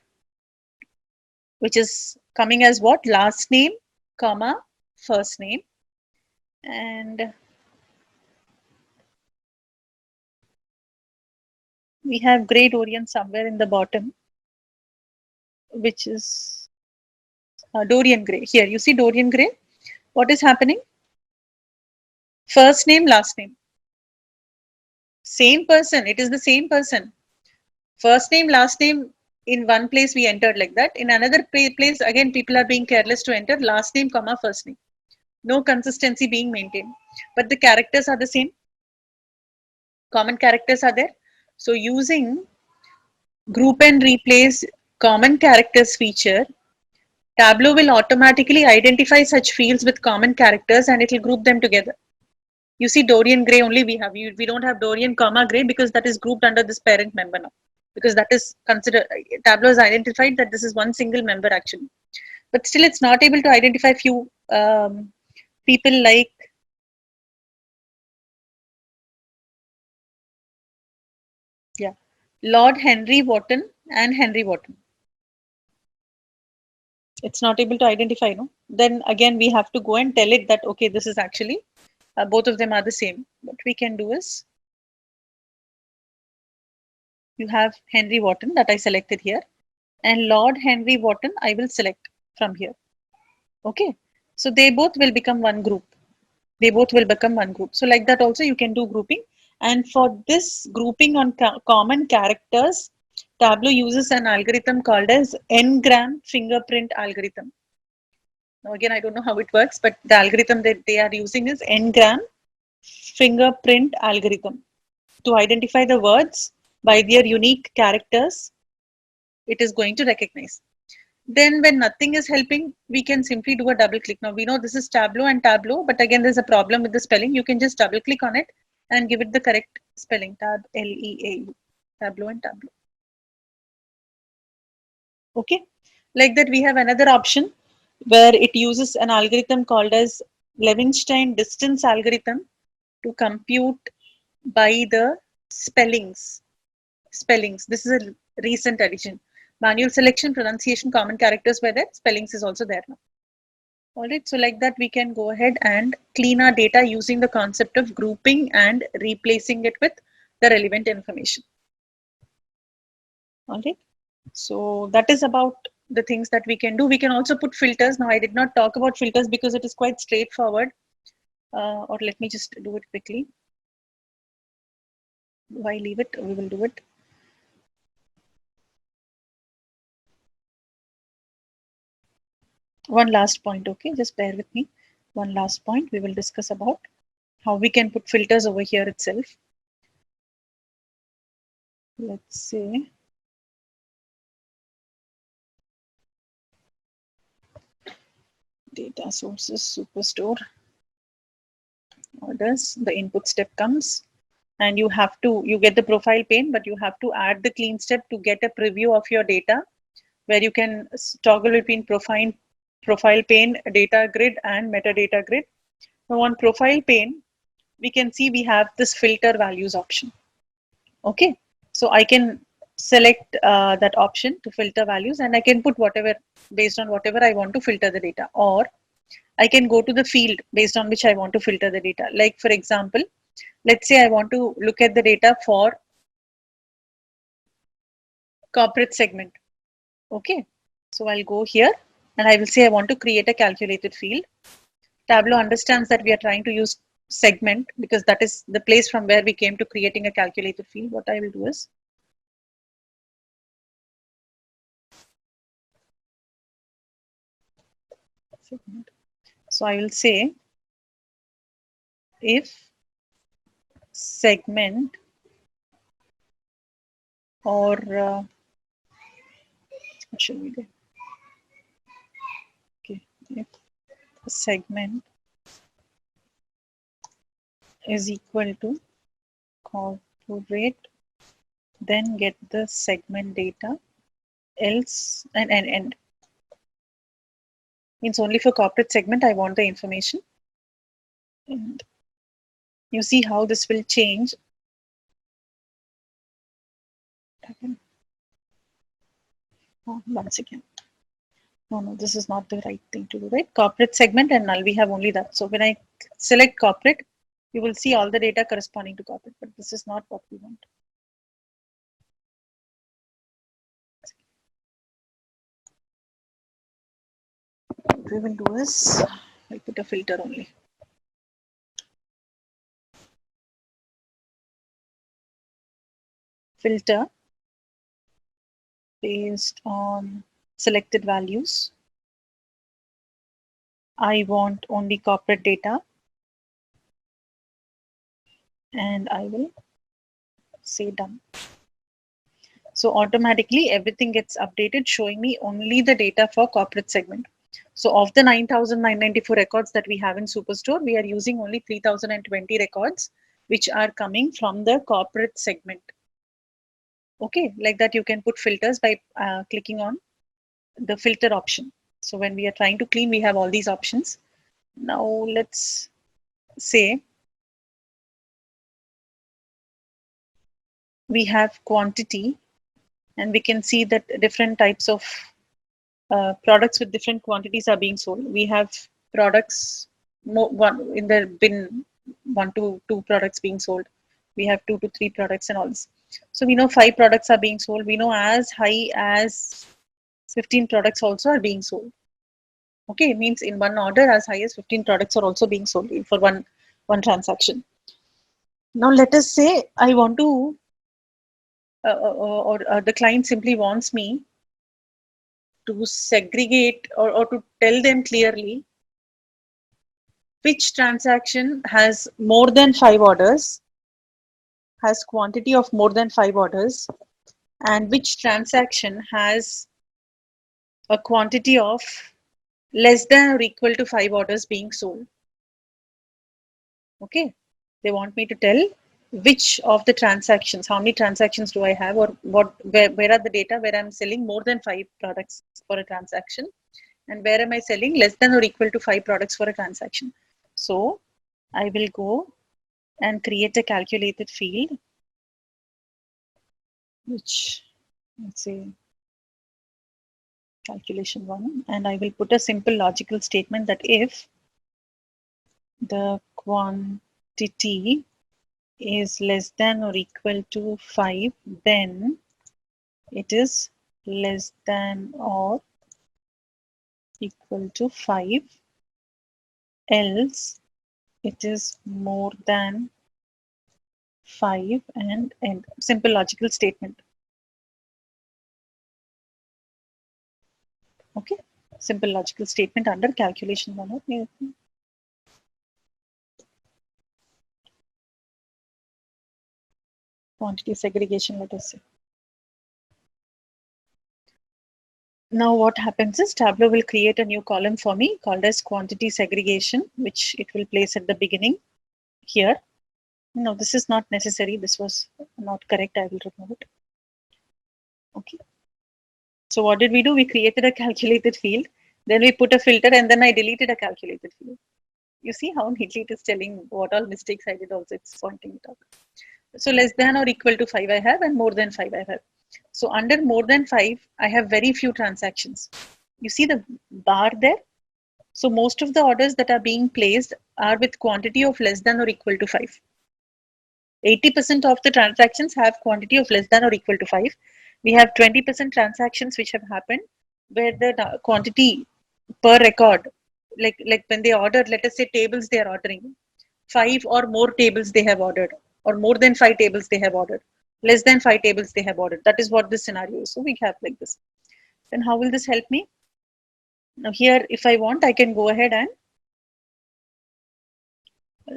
which is coming as what? Last name, comma, first name. And we have Grey Dorian somewhere in the bottom, which is Dorian Gray. Here, you see Dorian Gray. What is happening? First name, last name. Same person. It is the same person. First name, last name, in one place we entered like that. In another place, again, people are being careless to enter last name, comma, first name. No consistency being maintained. But the characters are the same. Common characters are there. So using group and replace common characters feature, Tableau will automatically identify such fields with common characters and it will group them together. You see Dorian Gray only we have. We don't have Dorian comma Gray because that is grouped under this parent member now. Because that is considered, Tableau has identified that this is one single member actually. But still it's not able to identify few people like Lord Henry Wotton and Henry Wotton. It's not able to identify, no? Then again, we have to go and tell it that, okay, this is actually, both of them are the same. What we can do is, you have Henry Wotton that I selected here, and Lord Henry Wotton I will select from here. Okay, so they both will become one group. They both will become one group. So like that also you can do grouping. And for this grouping on common characters, Tableau uses an algorithm called as N-gram fingerprint algorithm. Now again, I don't know how it works, but the algorithm that they are using is N-gram fingerprint algorithm to identify the words by their unique characters. It is going to recognize. Then when nothing is helping, we can simply do a double click. Now we know this is Tableau and Tableau, but again, there's a problem with the spelling. You can just double click on it and give it the correct spelling, Tab, L-E-A-U, Tableau and Tableau. Okay, like that we have another option where it uses an algorithm called as Levenshtein distance algorithm to compute by the spellings. This is a recent addition. Manual selection, pronunciation, common characters were there. Spellings is also there now. All right, so like that we can go ahead and clean our data using the concept of grouping and replacing it with the relevant information. All right, so that is about the things that we can do. We can also put filters. Now I did not talk about filters because it is quite straightforward. Or let me just do it quickly. Why leave it? We will do it. One last point, okay, just bear with me. One last point we will discuss about how we can put filters over here itself. Let's say Data sources, Superstore, orders, the input step comes, and you get the profile pane, but you have to add the clean step to get a preview of your data, where you can toggle between profile pane, data grid, and metadata grid. Now on profile pane, we can see we have this filter values option. Okay, so I can select that option to filter values, and I can put whatever based on whatever I want to filter the data, or I can go to the field based on which I want to filter the data. Like for example, let's say I want to look at the data for corporate segment. Okay, so I'll go here and I will say I want to create a calculated field. Tableau understands that we are trying to use segment because that is the place from where we came to creating a calculated field. What I will do is segment. So I will say if segment or what should we do? Okay, if segment is equal to corporate, then get the segment data, else and means only for corporate segment I want the information. And you see how this will change. Oh, once again. No, this is not the right thing to do, right? Corporate segment and null, we have only that. So when I select corporate, you will see all the data corresponding to corporate, but this is not what we want. What we will do is, I'll put a filter only. Filter based on selected values. I want only corporate data, and I will say done. So automatically everything gets updated, showing me only the data for corporate segment. So of the 9,994 records that we have in Superstore, we are using only 3,020 records, which are coming from the corporate segment. Okay, like that you can put filters by clicking on the filter option. So when we are trying to clean, we have all these options. Now let's say we have quantity, and we can see that different types of products with different quantities are being sold. We have products one in the bin, 1 to 2 products being sold. We have 2 to 3 products and all this. So we know 5 products are being sold. We know as high as 15 products also are being sold. Okay, it means in one order as high as 15 products are also being sold for one transaction. Now let us say I want to or the client simply wants me to segregate or to tell them clearly which transaction has more than 5 orders, has quantity of more than 5 orders, and which transaction has a quantity of less than or equal to 5 orders being sold. Okay, they want me to tell which of the transactions, how many transactions do I have, or where are the data where I'm selling more than 5 products for a transaction, and where am I selling less than or equal to 5 products for a transaction. So I will go and create a calculated field, which let's say calculation 1, and I will put a simple logical statement that if the quantity is less than or equal to 5, then it is less than or equal to 5, else it is more than 5, and end. Simple logical statement. Okay, simple logical statement under calculation 1. Okay. Quantity segregation, let us say. Now what happens is Tableau will create a new column for me called as quantity segregation, which it will place at the beginning here. No, this is not necessary. This was not correct. I will remove it. Okay. So what did we do? We created a calculated field. Then we put a filter and then I deleted a calculated field. You see how neatly it is telling what all mistakes I did also. It's pointing it out. So less than or equal to 5 I have and more than 5 I have. So under more than 5, I have very few transactions. You see the bar there? So most of the orders that are being placed are with quantity of less than or equal to 5. 80% of the transactions have quantity of less than or equal to 5. We have 20% transactions which have happened where the quantity per record, like when they order, let us say tables they are ordering, 5 or more tables they have ordered, or more than 5 tables they have ordered, less than 5 tables they have ordered. That is what this scenario is. So we have like this. Then how will this help me? Now here, if I want, I can go ahead and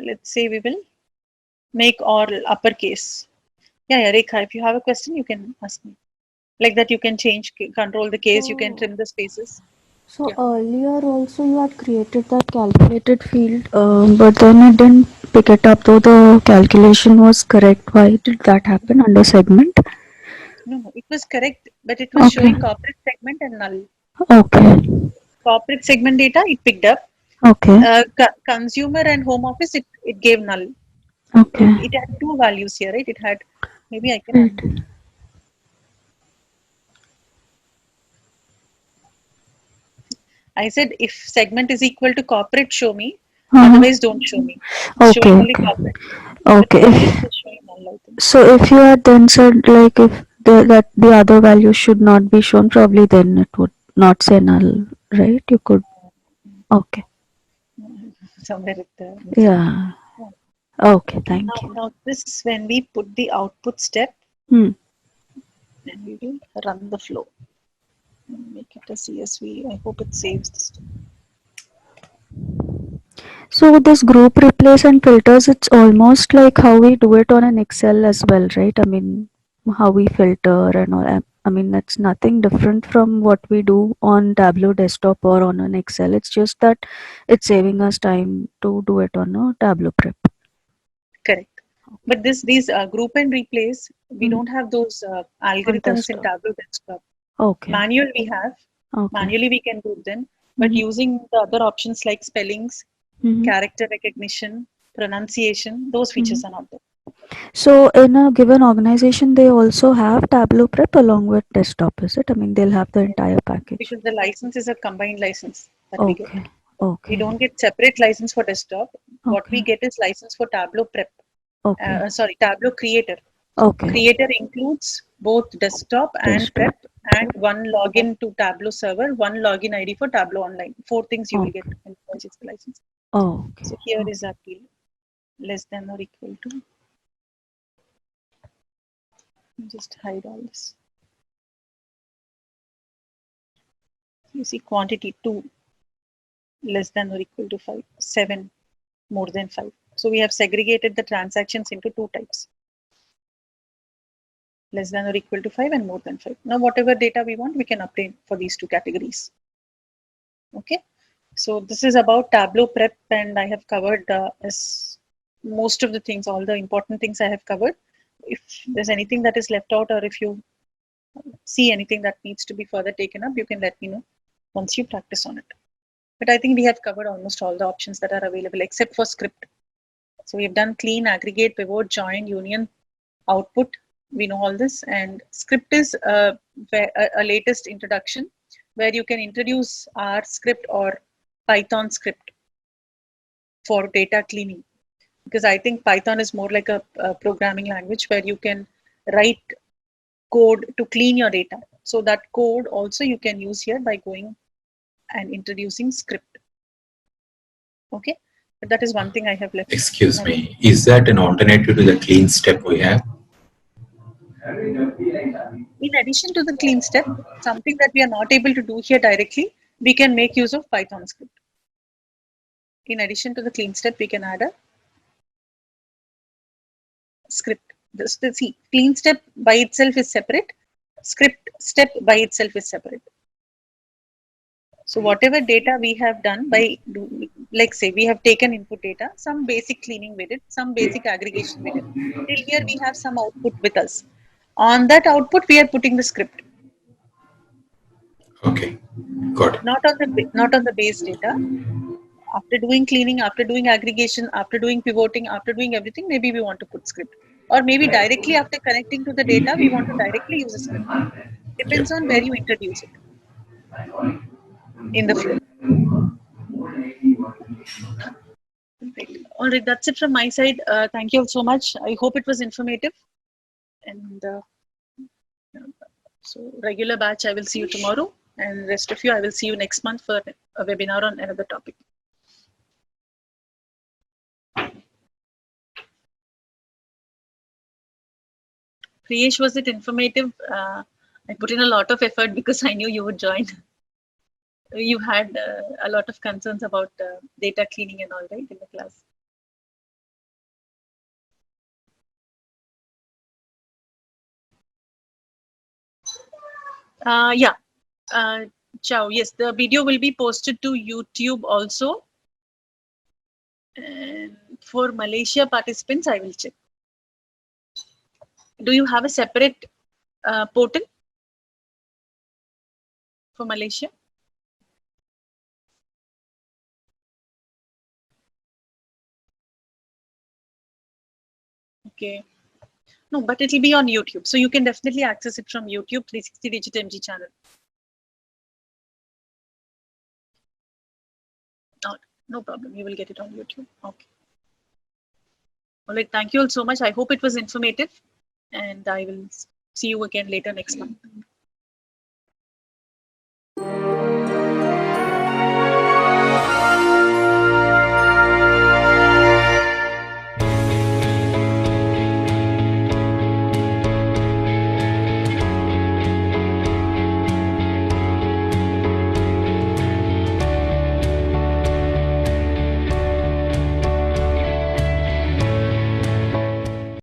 let's say we will make all uppercase. Yeah, Rekha, if you have a question, you can ask me. Like that, you can change, control the case, you can So, trim the spaces. so Yeah. earlier also you had created that calculated field, but then it didn't pick it up though the calculation was correct. Why did that happen under segment? No, it was correct, but it was Okay, showing corporate segment and null. okay, Corporate segment data, it picked up. okay, Consumer and home office, it gave null. okay, It had two values here, right? It had, maybe I can right. undo. I said if segment is equal to corporate, show me. Uh-huh. Otherwise, don't show me. It's Okay, showing only okay, corporate. But okay. here it If is showing null, I think. so, if you had then said like if that the other value should not be shown, probably then it would not say null, right? You could. Okay. Somewhere it missed. Yeah. Yeah. Okay. Okay. Thank you. Now this when we put the output step, Hmm. then we will run the flow. Make it a CSV. I hope it saves this. So this group replace and filters, it's almost like how we do it on an Excel as well, right? I mean, how we filter and all. I mean, that's nothing different from what we do on Tableau desktop or on an Excel. It's just that it's saving us time to do it on a Tableau prep. Correct. But these group and replace, we Hmm. don't have those On algorithms in desktop. Tableau desktop. Okay. Manual we have. Okay. Manually we can group them. But Hmm. using the other options like spellings, Hmm. character recognition, pronunciation, those Hmm. features are not there. So in a given organization, they also have Tableau prep along with desktop, is it? I mean, they'll have the entire package. Because the license is a combined license that we get. Okay. We Okay. don't get separate license for desktop. What we Okay. get is license for Tableau prep. Okay. Sorry, Tableau creator. Okay. Creator includes both desktop and Desktop. prep and one login to Tableau server, one login ID for Tableau online. 4 things you will get Okay. when you purchase the license. Okay. So here is Okay. our field less than or equal to. Just hide all this. You see quantity 2 less than or equal to 5, 7 more than 5. So we have segregated the transactions into two types, less than or equal to 5 and more than 5. Now whatever data we want, we can obtain for these two categories. Okay. So this is about Tableau prep and I have covered as most of the things, all the important things I have covered. If there's anything that is left out or if you see anything that needs to be further taken up, you can let me know once you practice on it. But I think we have covered almost all the options that are available except for script. So we've done clean, aggregate, pivot, join, union, output. We know all this. And script is a latest introduction where you can introduce R script or Python script for data cleaning. Because I think Python is more like a programming language where you can write code to clean your data. So that code also you can use here by going and introducing script. Okay, but that is one thing I have left. Excuse me, is that an alternative to the clean step we have? In addition to the clean step, something that we are not able to do here directly, we can make use of Python script. In addition to the clean step, we can add a script. See, clean step by itself is separate. Script step by itself is separate. So whatever data we have done by, like say we have taken input data, some basic cleaning we did, some basic aggregation we did. Till here we have some output with us. On that output we are putting the script. Okay, got it. Not on the base data. After doing cleaning, after doing aggregation, after doing pivoting, after doing everything, maybe we want to put script. Or maybe directly after connecting to the data, we want to directly use a script. Depends on where you introduce it in the flow. Right. All right, that's it from my side. Thank you all so much. I hope it was informative. And so regular batch, I will see you tomorrow. And rest of you, I will see you next month for a webinar on another topic. Priyesh, was it informative? I put in a lot of effort because I knew you would join. You had a lot of concerns about data cleaning and all, right, in the class. Yeah. Ciao. Yes, the video will be posted to YouTube also. And for Malaysia participants, I will check. Do you have a separate portal for Malaysia? Okay. No, but it will be on YouTube. So you can definitely access it from YouTube 360 Digit MG channel. No problem. You will get it on YouTube. Okay. All right. Thank you all so much. I hope it was informative. And I will see you again later next month.